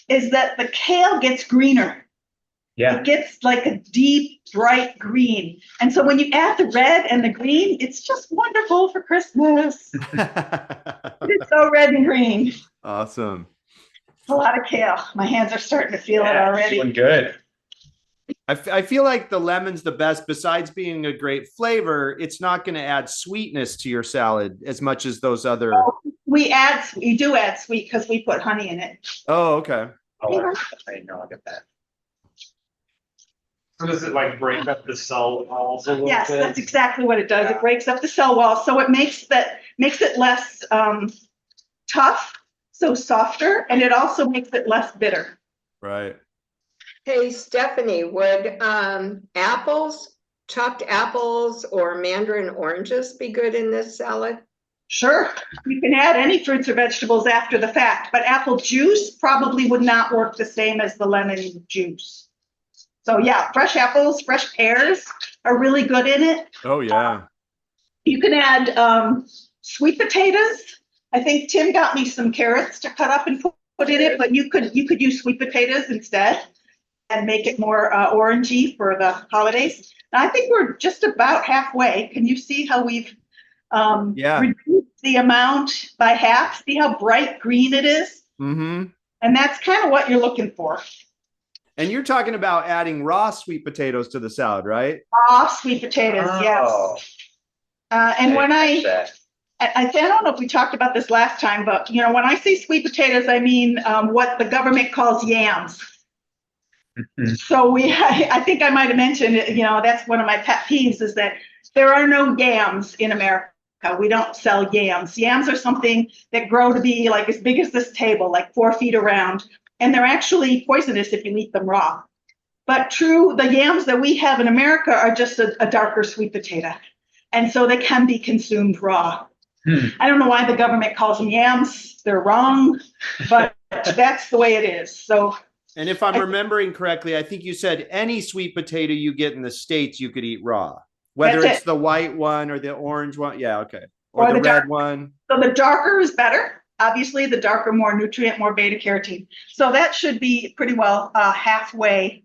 is that the kale gets greener. Yeah. It gets like a deep, bright green. And so when you add the red and the green, it's just wonderful for Christmas. It's so red and green. Awesome. A lot of kale. My hands are starting to feel it already. Doing good. I feel like the lemon's the best. Besides being a great flavor, it's not going to add sweetness to your salad as much as those other. We do add sweet because we put honey in it. Oh, okay. Oh, I know. I get that. So does it like break up the cell walls a little Yes, bit? that's exactly what it does. Yeah. It breaks up the cell wall, so it makes it less tough, so softer, and it also makes it less bitter. Right. Hey, Stephanie, would chopped apples or mandarin oranges be good in this salad? Sure, you can add any fruits or vegetables after the fact, but apple juice probably would not work the same as the lemon juice. So yeah, fresh apples, fresh pears are really good in it. Oh, yeah. You can add sweet potatoes. I think Tim got me some carrots to cut up and put in it, but you could use sweet potatoes instead and make it more orangey for the holidays. Now, I think we're just about halfway. Can you see how we've reduced the amount by half? See how bright green it is? Mm-hmm. And that's kind of what you're looking for. And you're talking about adding raw sweet potatoes to the salad, right? Raw sweet potatoes, yes. And when I don't know if we talked about this last time, but when I say sweet potatoes, I mean what the government calls yams. So I think I might have mentioned it, that's one of my pet peeves is that there are no yams in America. We don't sell yams. Yams are something that grow to be like as big as this table, like 4 feet around. And they're actually poisonous if you eat them raw. But the yams that we have in America are just a darker sweet potato. And so they can be consumed raw. I don't know why the government calls them yams. They're wrong, but that's the way it is. So. And if I'm remembering correctly, I think you said any sweet potato you get in the States, you could eat raw, whether it's the white one or the orange one. Yeah. Okay. or the the red one? So the darker is better. Obviously, the darker, more nutrient, more beta carotene. So that should be pretty well halfway.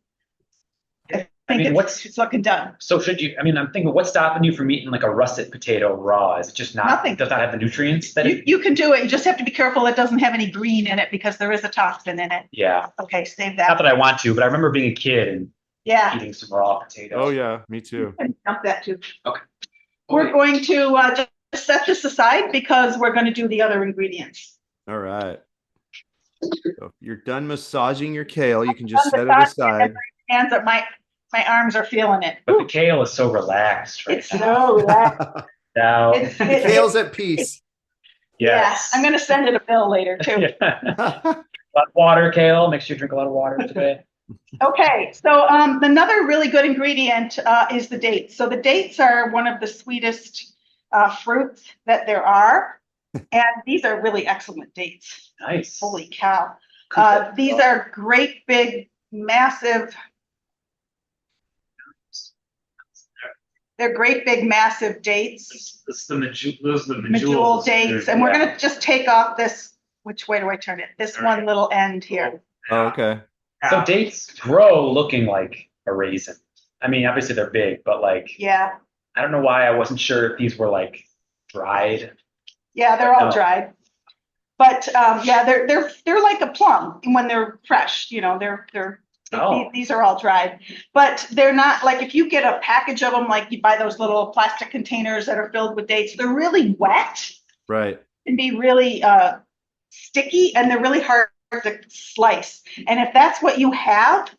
I think it's looking done. So should you, I mean, I'm thinking, what's stopping you from eating like a russet potato raw? Is it just not, Nothing. it does not have the nutrients that You can do it. You just have to be careful it doesn't have any green in it because there is a toxin in it. Yeah. Okay, save Not that. that I want to, but I remember being a kid and Yeah, eating some raw potatoes. Oh yeah, me too. and dump that too. Okay. We're going to just set this aside because we're going to do the other ingredients. All right. So if you're done massaging your kale, you can just set it aside. Hands up, my arms are feeling it. But the kale is so relaxed right It's now. so relaxed. Now, Kale's at peace. yes. Yeah, I'm going to send it a bill later too. A lot of water, kale. Make sure you drink a lot of water today. Okay, so another really good ingredient is the dates. So the dates are one of the sweetest fruits that there are, and these are really excellent dates. Nice. Holy cow. These are great, big, massive, they're great, big, massive dates. Those are the Medjool medjool dates. And we're going to just take off this, which way do I turn it? This one little end here. Oh, okay. So dates grow looking like a raisin. I mean, obviously they're big, but like, Yeah, I don't know why I wasn't sure if these were like dried. yeah, they're all Oh. dried. But yeah, they're like a plum when they're fresh. You know, Oh. these are all dried, but they're not like if you get a package of them, like you buy those little plastic containers that are filled with dates. They're really wet Right. and be really sticky, and they're really hard to slice. And if that's what you have,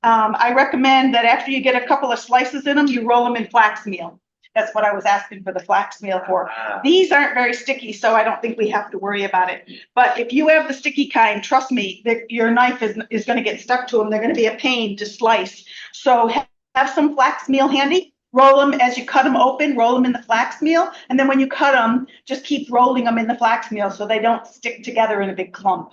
I recommend that after you get a couple of slices in them, you roll them in flax meal. That's what I was asking for the flax meal for. These aren't very sticky, so I don't think we have to worry about it. But if you have the sticky kind, trust me, your knife is going to get stuck to them. They're going to be a pain to slice. So have some flax meal handy. Roll them as you cut them open, roll them in the flax meal. And then when you cut them, just keep rolling them in the flax meal so they don't stick together in a big clump.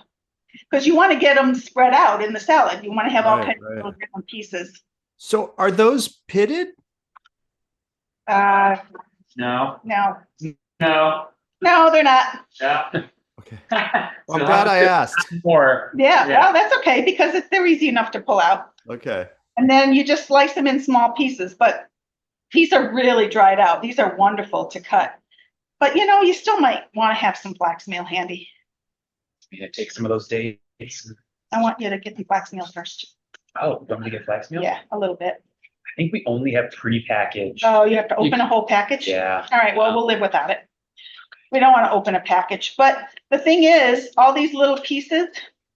Because you want to get them spread out in the salad. You want to have all kinds of little different pieces. So are those pitted? No, No, no, no. they're not. Yeah. Okay. Well, I'm glad I asked. More. Yeah, Yeah. well, that's okay because they're easy enough to pull out. Okay. And then you just slice them in small pieces. But these are really dried out. These are wonderful to cut. But you know, you still might want to have some flax meal handy. I'm gonna take some of those dates. I want you to get the flax meal first. Oh, you want me to get flax meal? Yeah, a little bit. I think we only have pre-packaged. Oh, you have to open a whole package? Yeah. All right, well, we'll live without it. We don't want to open a package. But the thing is, all these little pieces,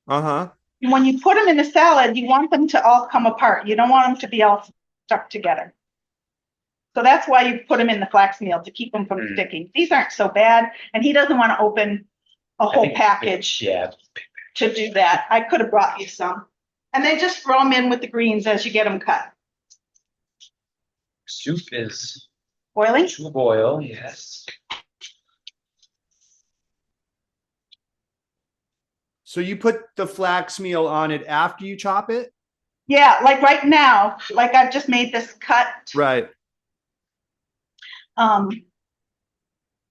Uh-huh. when you put them in the salad, you want them to all come apart. You don't want them to be all stuck together. So that's why you put them in the flax meal, to keep them from sticking. These aren't so bad, and he doesn't want to open a I whole think- package Yeah. to do that. I could have brought you some. And then just throw them in with the greens as you get them cut. Soup is Boiling? to boil, yes. So you put the flax meal on it after you chop it? Yeah, like right now, like I've just made this cut. Right.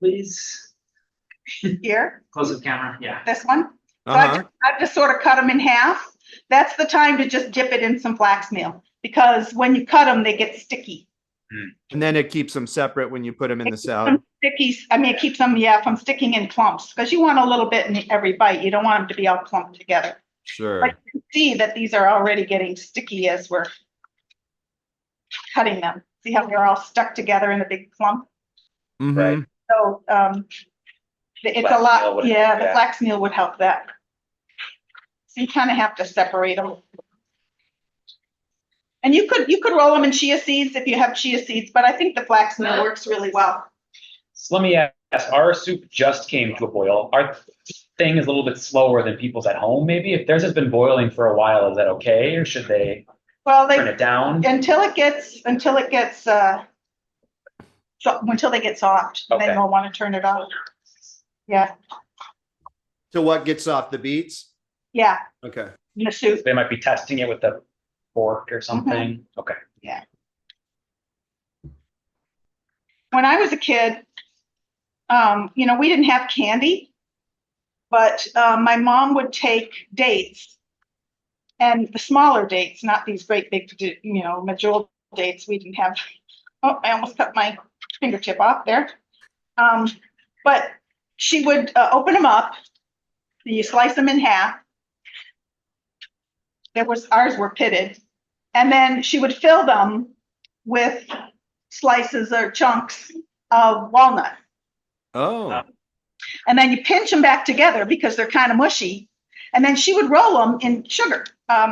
Please Here, close the camera. Yeah. this one. So Uh-huh. I've just sort of cut them in half. That's the time to just dip it in some flax meal because when you cut them, they get sticky. And then it keeps them separate when you put them in the It salad. keeps them, yeah, from sticking in clumps because you want a little bit in every bite. You don't want them to be all clumped together. Sure. But you can see that these are already getting sticky as we're cutting them. See how they're all stuck together in a big clump? Mhm. Right. So it's a Flax meal lot, would- yeah, the yeah. flax meal would help that. So you kind of have to separate them. And you could roll them in chia seeds if you have chia seeds, but I think the flax meal works really well. So let me ask, our soup just came to a boil. Our thing is a little bit slower than people's at home, maybe? If theirs has been boiling for a while, is that okay? Or should they Well, turn it down? until they get soft, Okay. then they'll want to turn it off. Yeah, So what gets off the beets? yeah, Okay. in the soup. They might be testing it with a fork or something. Okay. When I was a kid, we didn't have candy, but my mom would take dates, and the smaller dates, not these great big, medjool dates. We didn't have. Oh, I almost cut my fingertip off there. But she would open them up. You slice them in half. Ours were pitted, and then she would fill them with slices or chunks of walnut. Oh. And then you pinch them back together because they're kind of mushy. And then she would roll them in sugar,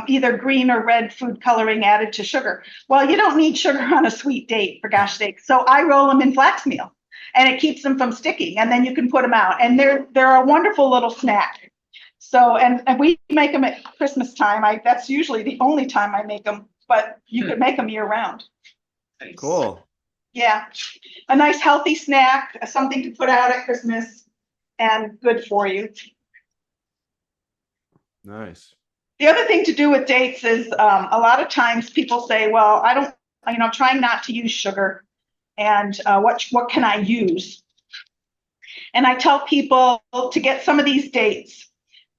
either green or red food coloring added to sugar. Well, you don't need sugar on a sweet date, for gosh sake. So I roll them in flax meal, and it keeps them from sticking. And then you can put them out, and they're a wonderful little snack. So, and we make them at Christmas time. That's usually the only time I make them, but you could make them year round. Cool. Yeah, a nice healthy snack, something to put out at Christmas, and good for you. Nice. The other thing to do with dates is a lot of times people say, well, I'm trying not to use sugar, and what can I use? And I tell people to get some of these dates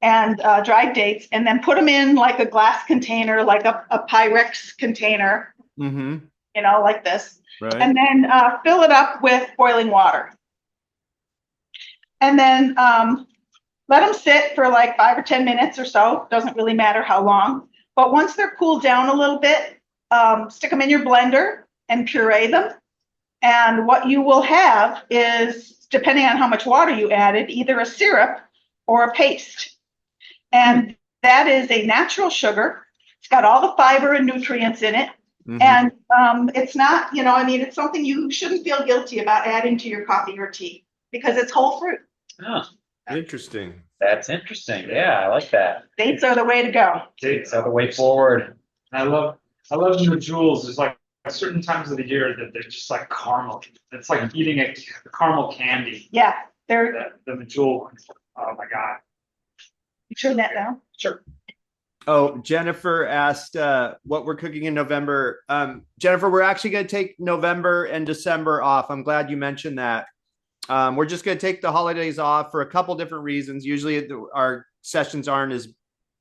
and dried dates, and then put them in like a glass container, like a Pyrex container, like this. Right. And then fill it up with boiling water. And then let them sit for like 5 or 10 minutes or so. Doesn't really matter how long. But once they're cooled down a little bit, stick them in your blender and puree them. And what you will have is, depending on how much water you added, either a syrup or a paste. And that is a natural sugar. It's got all the fiber and nutrients in it. And it's not, it's something you shouldn't feel guilty about adding to your coffee or tea because it's whole fruit. Oh, Interesting. that's interesting. Yeah, I like that. Dates are the way to go. Dates are the way forward. I love the jewels. There's like certain times of the year that they're just like caramel. It's like eating a caramel candy. Yeah, they're. The jewel ones. Oh my God. You turn that down. Sure. Oh, Jennifer asked what we're cooking in November. Jennifer, we're actually going to take November and December off. I'm glad you mentioned that. We're just going to take the holidays off for a couple different reasons. Usually our sessions aren't as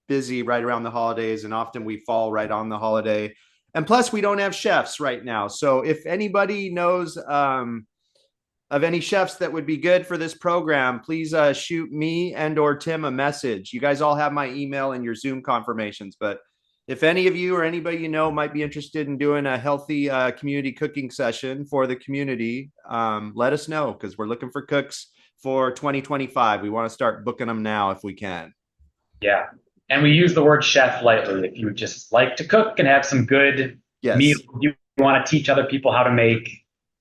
busy right around the holidays, and often we fall right on the holiday. And plus, we don't have chefs right now. So if anybody knows of any chefs that would be good for this program, please shoot me and or Tim a message. You guys all have my email and your Zoom confirmations, but if any of you or anybody you know might be interested in doing a healthy community cooking session for the community, let us know, because we're looking for cooks for 2025. We want to start booking them now if we can. Yeah. And we use the word chef lightly. If you just like to cook and have some good meals you want to teach other people how to make,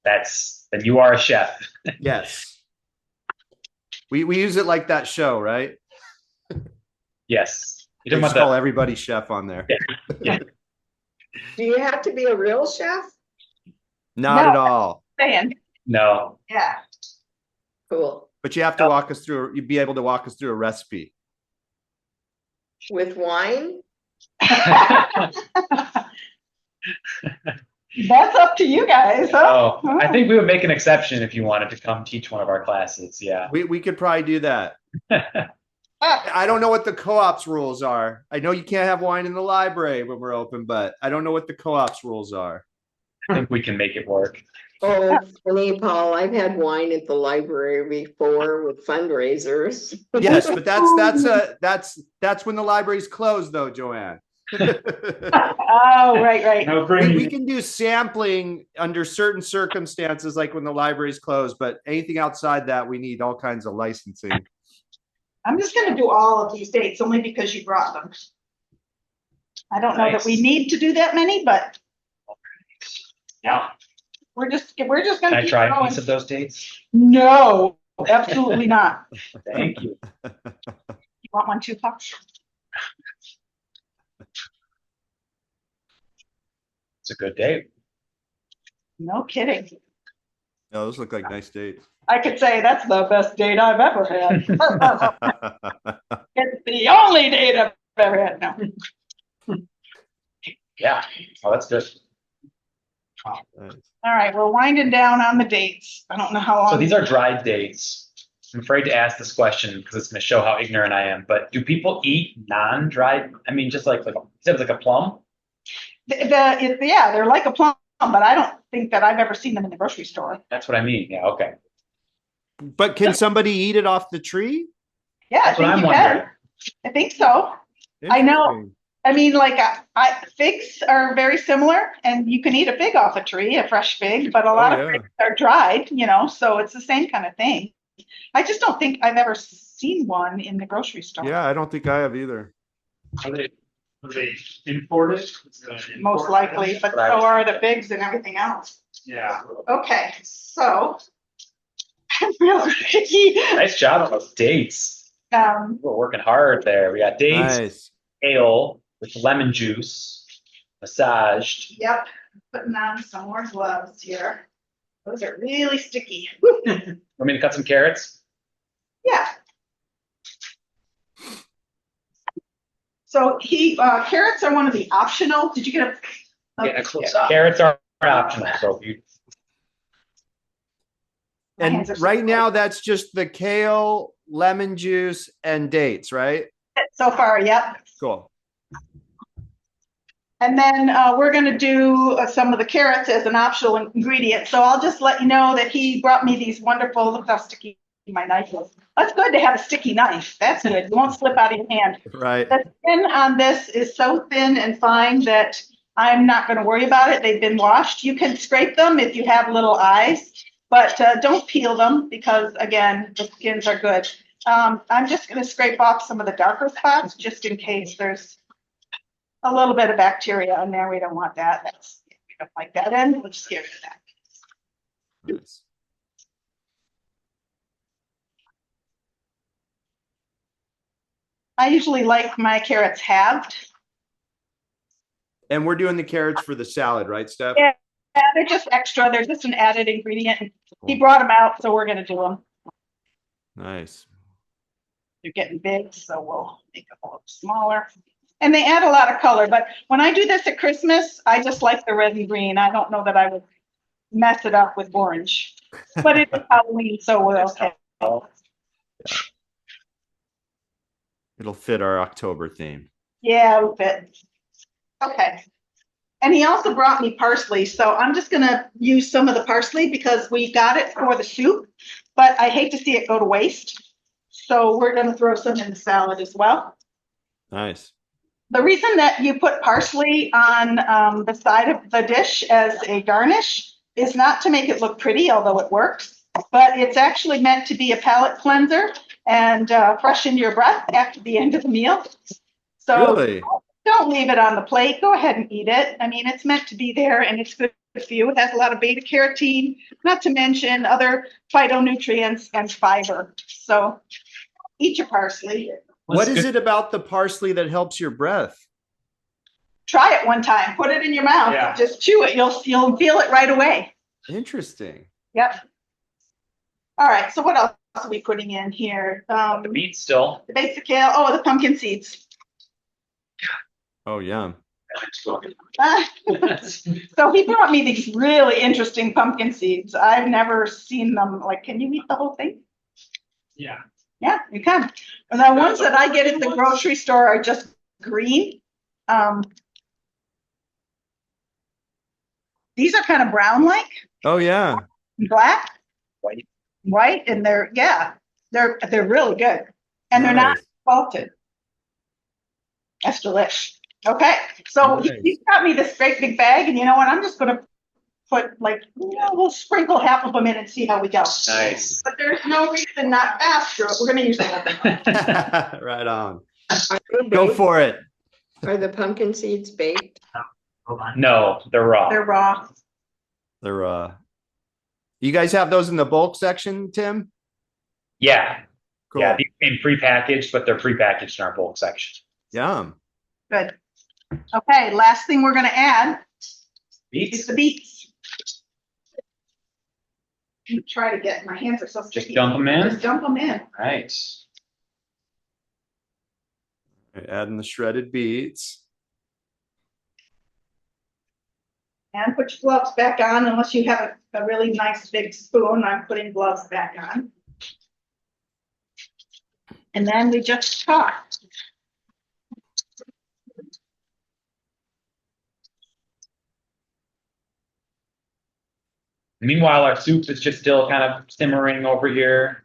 then you are a chef. Yes. We use it like that show, right? Yes. You just call everybody chef on there. Yeah. Do you have to be a real chef? Not at all. No. Yeah. Cool. But you have to walk us through, you'd be able to walk us through a recipe. With wine? That's up to you guys. Huh? Oh, I think we would make an exception if you wanted to come teach one of our classes. Yeah. We could probably do that. I don't know what the co-op's rules are. I know you can't have wine in the library when we're open, but I don't know what the co-op's rules are. I think we can make it work. Oh, funny, Paul. I've had wine at the library before with fundraisers. Yes, but that's when the library's closed, though, Joanne. Oh, right. No, we can do sampling under certain circumstances, like when the library's closed, but anything outside that, we need all kinds of licensing. I'm just going to do all of these dates only because you brought them. I don't know that we need to do that many, but Yeah. we're just going to Can I keep try a going. piece of those dates? No, absolutely not. Thank you. You want one too, Puck? It's a good date. No kidding. No, those look like nice dates. I could say that's the best date I've ever had. It's the only date I've ever had. No. Yeah. Oh, that's good. Nice. All right, we're winding down on the dates. I don't know how long. So these are dried dates. I'm afraid to ask this question because it's going to show how ignorant I am. But do people eat non-dried? I mean, just like a plum? Yeah, they're like a plum, but I don't think that I've ever seen them in the grocery store. That's what I mean. Yeah. Okay. But can somebody eat it off the tree? Yeah, That's I what think I'm you wondering. can. I think so. I know. Interesting. I mean, like figs are very similar, and you can eat a fig off a tree, a fresh fig, but a lot of figs are dried, so it's the same kind of thing. I just don't think I've ever seen one in the grocery store. Yeah, I don't think I have either. Are they imported? Most likely, but so are the figs and everything else. Yeah. Okay, so I'm real picky. Nice job on those dates. We're working hard there. We got dates, Nice. ale with lemon juice, massaged. Yep, putting on some more gloves here. Those are really sticky. Want me to cut some carrots? Yeah. So carrots are one of the optional. Did you get a? Yeah, carrots are optional. So if you My hands are And so right cold. now, that's just the kale, lemon juice, and dates, right? So far, yep. Cool. And then we're going to do some of the carrots as an optional ingredient. So I'll just let you know that he brought me these wonderful, look how sticky my knife is. That's good to have a sticky knife. That's good. It won't slip out of your hand. Right. The skin on this is so thin and fine that I'm not going to worry about it. They've been washed. You can scrape them if you have little eyes, but don't peel them because, again, the skins are good. I'm just going to scrape off some of the darker spots just in case there's a little bit of bacteria in there. We don't want that. We don't like that. And we'll just get rid of that. Nice. I usually like my carrots halved. And we're doing the carrots for the salad, right, Steph? Yeah, they're just extra. They're just an added ingredient. He brought them out, so we're going to do them. Nice. They're getting big, so we'll make them a little smaller. And they add a lot of color, but when I do this at Christmas, I just like the red and green. I don't know that I would mess it up with orange, but it's Halloween, so we're okay. It'll fit our October theme. Yeah, it'll fit. Okay. And he also brought me parsley, so I'm just gonna use some of the parsley because we got it for the soup, but I hate to see it go to waste. So we're gonna throw some in the salad as well. Nice. The reason that you put parsley on the side of the dish as a garnish is not to make it look pretty, although it works, but it's actually meant to be a palate cleanser and freshen your breath after the end of the meal. So Really? don't leave it on the plate. Go ahead and eat it. I mean, it's meant to be there and it's good for you. It has a lot of beta carotene, not to mention other phytonutrients and fiber. So eat your parsley. What is it about the parsley that helps your breath? Try it one time. Put it in your mouth. Yeah. Just chew it. You'll feel it right away. Interesting. Yep. All right. So what else are we putting in here? the beets still. The basic kale. Oh, the pumpkin seeds. Oh, yum. So he brought me these really interesting pumpkin seeds. I've never seen them. Like, can you eat the whole thing? Yeah. Yeah, you can. And the ones that I get at the grocery store are just green. These are kind of brown-like, Oh, yeah. black, White. white, and they're really good, and they're not Nice. salted. That's delish. Okay, so Nice. he got me this great big bag, and you know what? I'm just gonna put we'll sprinkle half of them in and see how we go. Nice. But there's no reason not to ask for it. We're gonna use it. Right on. Are they Go baked? for it. Are the pumpkin seeds baked? Hold on. No, they're raw. They're raw. They're you guys have those in the bulk section, Tim? Yeah. Cool. Yeah, these came prepackaged, but they're prepackaged in our bulk section. Yum. Good. Okay, last thing we're gonna add is Beets. the beets. Try to get, my hands are so sticky. Just dump them in. Just dump them in. Right. Adding the shredded beets. And put your gloves back on, unless you have a really nice big spoon. I'm putting gloves back on. And then we just toss. Meanwhile, our soup is just still kind of simmering over here.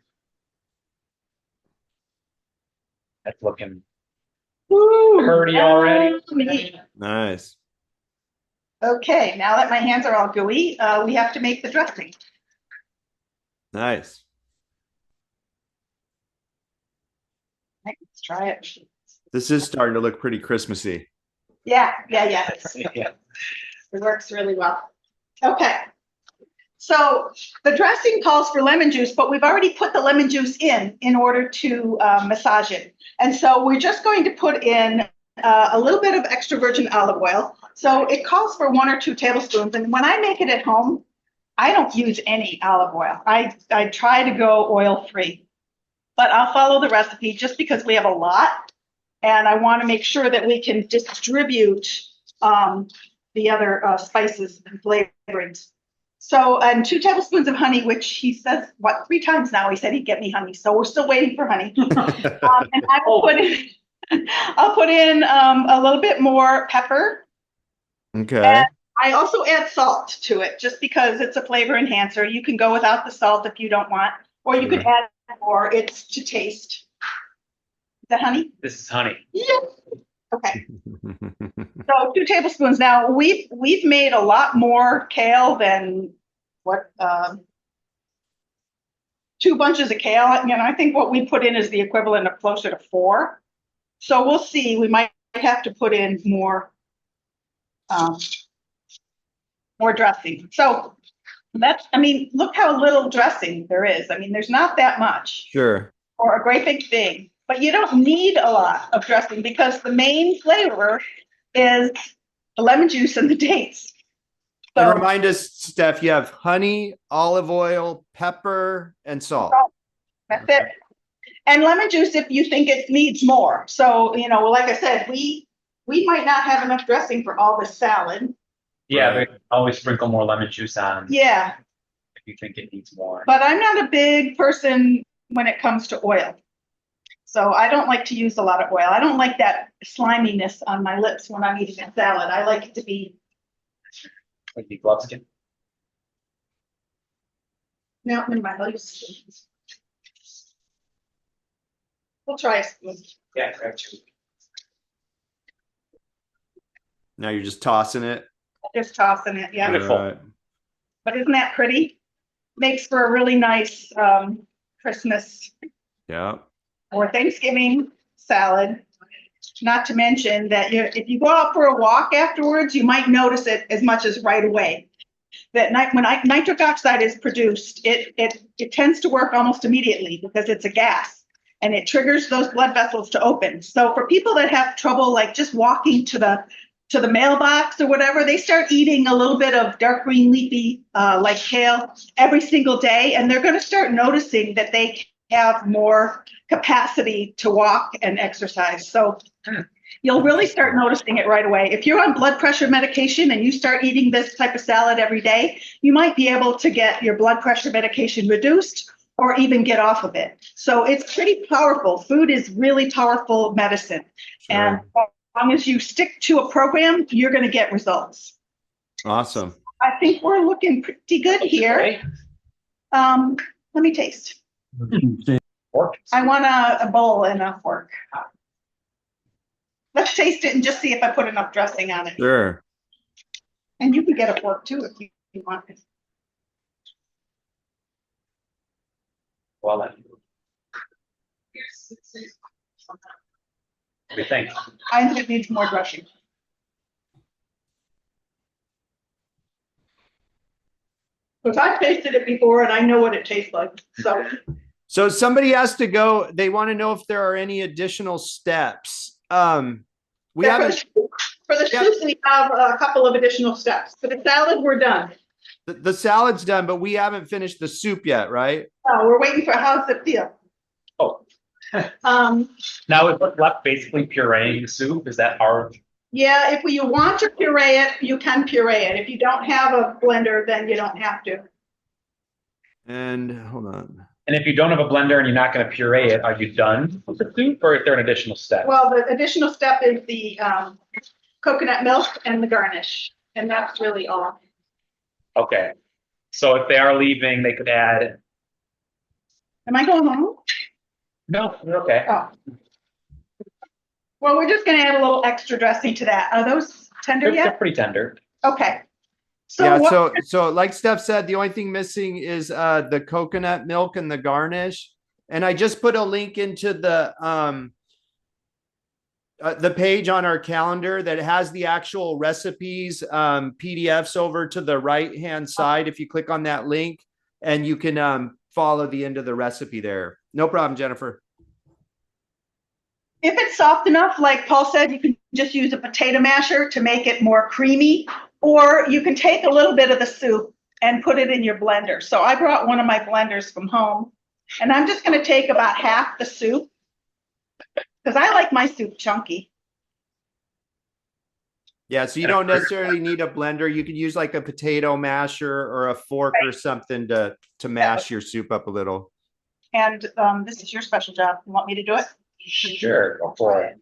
That's looking curdy already. Nice. Okay, now that my hands are all gooey, we have to make the dressing. Nice. Let's try it. This is starting to look pretty Christmassy. Yeah. Yeah. It works really well. Okay. So the dressing calls for lemon juice, but we've already put the lemon juice in order to massage it. And so we're just going to put in a little bit of extra virgin olive oil. So it calls for 1 or 2 tablespoons. And when I make it at home, I don't use any olive oil. I try to go oil-free. But I'll follow the recipe just because we have a lot. And I want to make sure that we can distribute the other spices and flavorings. So, and 2 tablespoons of honey, which he says, 3 times now he said he'd get me honey. So we're still waiting for honey. And I will I'll put in a little bit more pepper. Okay. And I also add salt to it just because it's a flavor enhancer. You can go without the salt if you don't want, or you can add more. It's to taste. Is that honey? This is honey. Yeah. Okay. So 2 tablespoons. Now we've made a lot more kale than what 2 bunches of kale. And I think what we put in is the equivalent of closer to 4. So we'll see. We might have to put in more dressing. So that's, I mean, look how little dressing there is. I mean, there's not that much. Sure. Or a great big thing. But you don't need a lot of dressing because the main flavor is the lemon juice and the dates. So, And remind us, Steph, you have honey, olive oil, pepper, and salt. that's it. And lemon juice if you think it needs more. So, you know, like I said, we might not have enough dressing for all this salad. Yeah, they always sprinkle more lemon juice on Yeah. if you think it needs more. But I'm not a big person when it comes to oil. So I don't like to use a lot of oil. I don't like that sliminess on my lips when I'm eating a salad. I like it to be. Like the glove skin. No, never mind. I'll use a spoon. We'll try a spoon. Yeah, grab 2. Now you're just tossing it. Just tossing it. Yeah. Beautiful. All right. But isn't that pretty? Makes for a really nice Christmas Yeah. or Thanksgiving salad. Not to mention that if you go out for a walk afterwards, you might notice it as much as right away. That when nitric oxide is produced, it tends to work almost immediately because it's a gas and it triggers those blood vessels to open. So for people that have trouble like just walking to the mailbox or whatever, they start eating a little bit of dark green leafy like kale every single day, and they're going to start noticing that they have more capacity to walk and exercise. So you'll really start noticing it right away. If you're on blood pressure medication and you start eating this type of salad every day, you might be able to get your blood pressure medication reduced or even get off of it. So it's pretty powerful. Food is really powerful medicine. Sure. And as long as you stick to a program, you're going to get results. Awesome. I think we're looking pretty good here. Okay. Let me taste. Fork. I want a bowl and a fork. Let's taste it and just see if I put enough dressing on it. Sure. And you can get a fork too if you want. Well then. What do you think? I think it needs more dressing. Because I've tasted it before and I know what it tastes like. So somebody has to go. They want to know if there are any additional steps. We Yeah, haven't. for the soup, we have a couple of additional steps. For the salad, we're done. The salad's done, but we haven't finished the soup yet, right? Oh, we're waiting for how's it feel. Oh. Um, Now is what's left basically pureeing the soup? Is that our Yeah, if you want to puree it, you can puree it. If you don't have a blender, then you don't have to. And hold on. And if you don't have a blender and you're not going to puree it, are you done with the soup, or is there an additional step? Well, the additional step is the coconut milk and the garnish, and that's really all. Okay. So if they are leaving, they could add. Am I going home? No, you're okay. Oh. Well, we're just gonna add a little extra dressing to that. Are those tender They're yet? pretty tender. Okay. So Yeah, what, so like Steph said, the only thing missing is the coconut milk and the garnish. And I just put a link into the page on our calendar that has the actual recipes, PDFs over to the right-hand side. If you click on that link, and you can follow the end of the recipe there. No problem, Jennifer. if it's soft enough, like Paul said, you can just use a potato masher to make it more creamy, or you can take a little bit of the soup and put it in your blender. So I brought one of my blenders from home, and I'm just gonna take about half the soup, because I like my soup chunky. Yeah, so you don't necessarily need a blender. You could use like a potato masher or a fork or something to mash your soup up a little. And this is your special job. You want me to do it? Sure, go for it.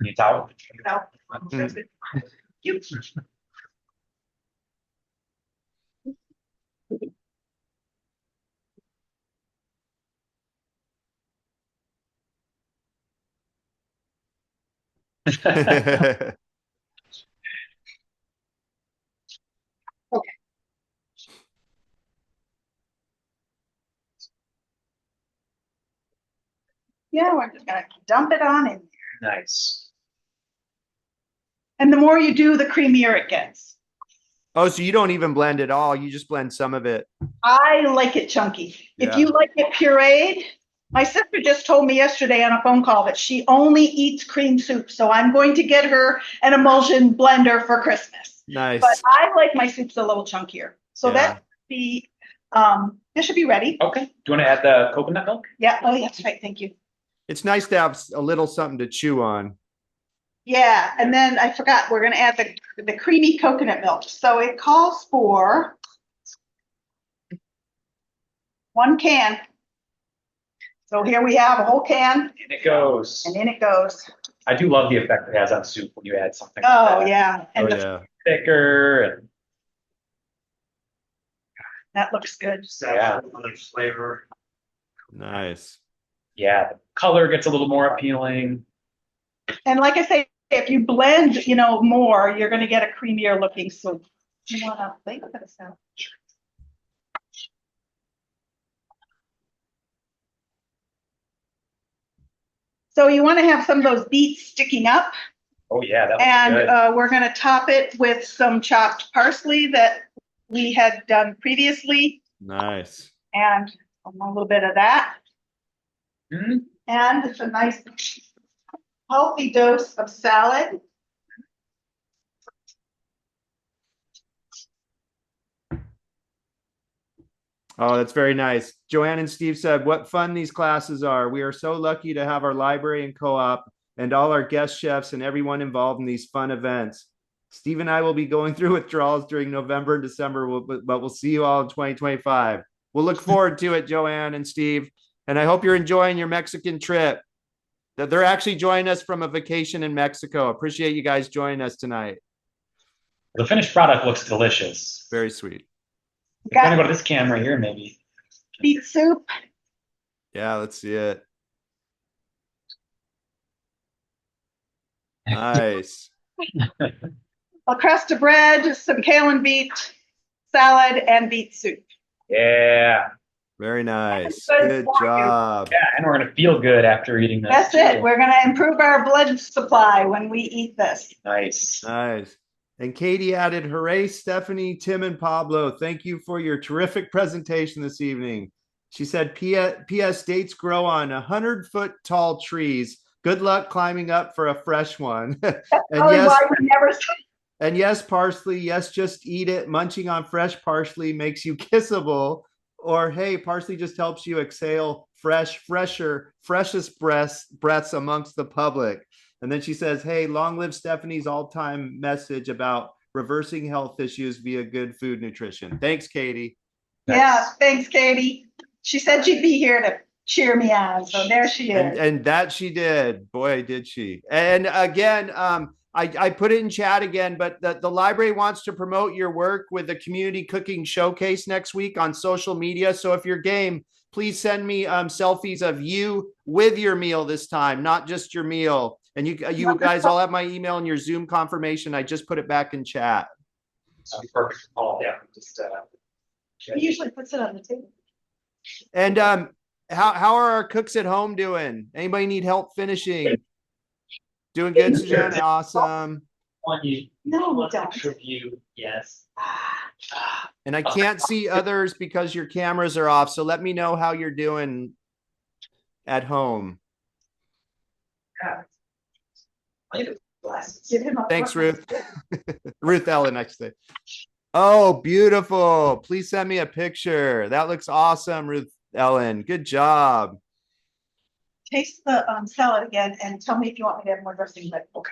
Need a towel? No. Mm. You. Yeah, we're just gonna dump it on in. Nice. And the more you do, the creamier it gets. Oh, so you don't even blend it all. You just blend some of it. I like it chunky. If Yeah. you like it pureed, my sister just told me yesterday on a phone call that she only eats cream soup. So I'm going to get her an emulsion blender for Christmas. Nice. But I like my soups a little chunkier. So Yeah. this should be ready. Okay. Do you want to add the coconut milk? Yeah. Oh, that's right. Thank you. It's nice to have a little something to chew on. Yeah, and then I forgot, we're gonna add the creamy coconut milk. So it calls for 1 can. So here we have a whole can, In it goes. and in it goes. I do love the effect it has on soup when you add something. Oh, like that. yeah, and Yeah. Thicker and that looks good. Yeah. Another flavor. Nice. yeah, the color gets a little more appealing. And like I say, if you blend, more, you're gonna get a creamier looking soup. You wanna think of this now? So you wanna have some of those beets sticking up. Oh yeah, that looks And good. we're going to top it with some chopped parsley that we had done previously, Nice. and a little bit of that. Mhm. And it's a nice healthy dose of salad. Oh, that's very nice. Joanne and Steve said, what fun these classes are. We are so lucky to have our library and co-op and all our guest chefs and everyone involved in these fun events. Steve and I will be going through withdrawals during November and December, but we'll see you all in 2025. We'll look forward to it, Joanne and Steve. And I hope you're enjoying your Mexican trip. They're actually joining us from a vacation in Mexico. Appreciate you guys joining us tonight. The finished product looks delicious. Very sweet. If I go to this can right here, maybe. Beet soup. Yeah, let's see it. Nice. A crust of bread, some kale and beet salad, and beet soup. Yeah. Very nice. Good Good for you. job. Yeah, and we're gonna feel good after eating this. That's it. too. We're going to improve our blood supply when we eat this. Nice. Nice. And Katie added, hooray, Stephanie, Tim, and Pablo. Thank you for your terrific presentation this evening. She said, P.S. dates grow on 100-foot tall trees. Good luck climbing up for a fresh one. And Probably yes, why we never. and yes, parsley. Yes, just eat it. Munching on fresh parsley makes you kissable. Or hey, parsley just helps you exhale freshest breaths amongst the public. And then she says, hey, long live Stephanie's all-time message about reversing health issues via good food nutrition. Thanks, Katie. Yeah, thanks, Katie. She said she'd be here to cheer me on, so there she is. And that she did. Boy, did she. And again, I put it in chat again, but the library wants to promote your work with the community cooking showcase next week on social media. So if you're game, please send me selfies of you with your meal this time, not just your meal. And you guys all have my email and your Zoom confirmation. I just put it back in chat. Perfect. Oh, yeah. Just, He usually puts it on the table. And how are our cooks at home doing? Anybody need help finishing? Doing good, Suzanne? Awesome. on you. No, we One don't. picture of you. Yes. And I can't see others because your cameras are off. So let me know how you're doing at home. Give him a Thanks, Ruth. Ruth Ellen, I should say. Oh, beautiful. Please send me a picture. That looks awesome, Ruth Ellen. Good job. Taste the salad again and tell me if you want me to have more dressing. But okay.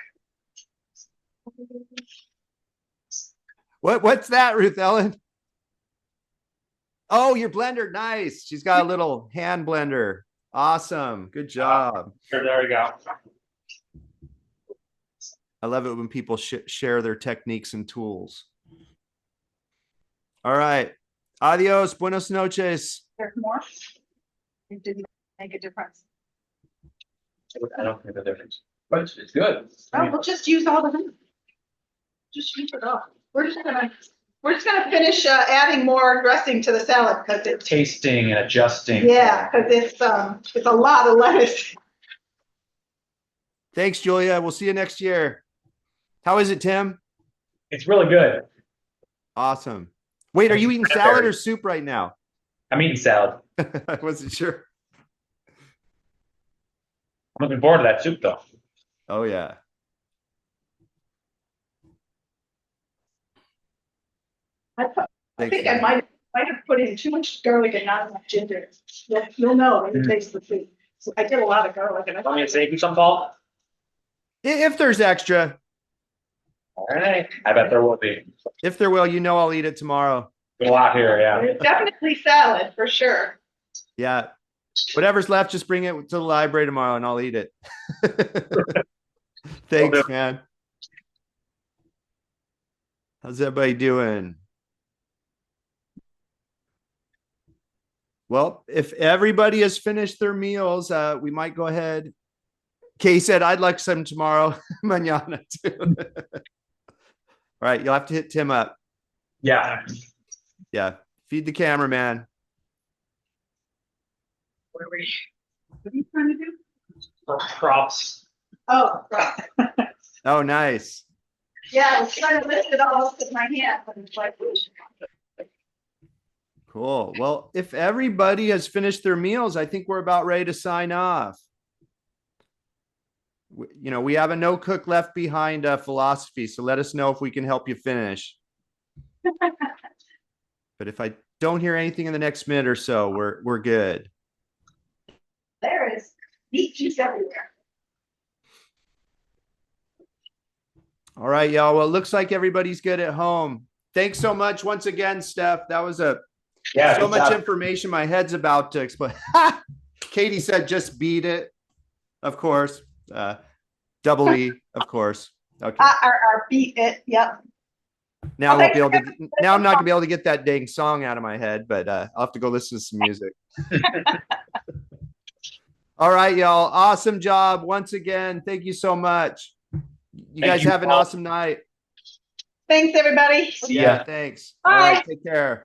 What's that, Ruth Ellen? Oh, your blender. Nice. She's got a little hand blender. Awesome. Good job. There we go. I love it when people share their techniques and tools. All right. Adios. Buenos noches. There's more. It didn't make a difference. I don't think the difference, but it's good. Oh, we'll just use all of them. Just use it all. We're just gonna finish adding more dressing to the salad because it's Tasting and adjusting. yeah, because it's a lot of lettuce. Thanks, Julia. We'll see you next year. How is it, Tim? It's really good. Awesome. Wait, are you eating salad or soup right now? I'm eating salad. I wasn't sure. I'm looking forward to that soup though. Oh, yeah. I Thanks, think I man. might have put in too much garlic and not enough ginger. You'll know when you taste the food. So I did a lot of garlic and I Want me to save you some, Paul? If there's extra, All right. I bet there will be. if there will, you know I'll eat it tomorrow. A lot here, yeah. It's definitely salad for sure. Yeah. Whatever's left, just bring it to the library tomorrow and I'll eat it. Thanks, man. How's everybody doing? Well, if everybody has finished their meals, we might go ahead. Kay said, I'd like some tomorrow. Mañana too. All right. You'll have to hit Tim up. Yeah. Yeah. Feed the cameraman. What are you trying to do? Props. Oh, right. Oh, nice. Yeah, I was trying to lift it all up with my hand, but it's like, Cool. Well, if everybody has finished their meals, I think we're about ready to sign off. We have a no cook left behind philosophy, so let us know if we can help you finish. But if I don't hear anything in the next minute or so, we're good. there is beet juice everywhere. All right, y'all. Well, it looks like everybody's good at home. Thanks so much once again, Steph. That was so much information. My head's about to explode. Katie said, just beat it. Of course. Double E, of course. Okay. Our beat it. Yep. Now I won't be able to. Now I'm not gonna be able to get that dang song out of my head, but I'll have to go listen to some music. All right, y'all. Awesome job once again. Thank you so much. You guys have an awesome night. Thanks, everybody. Yeah. Thanks. Bye. All right. Take care.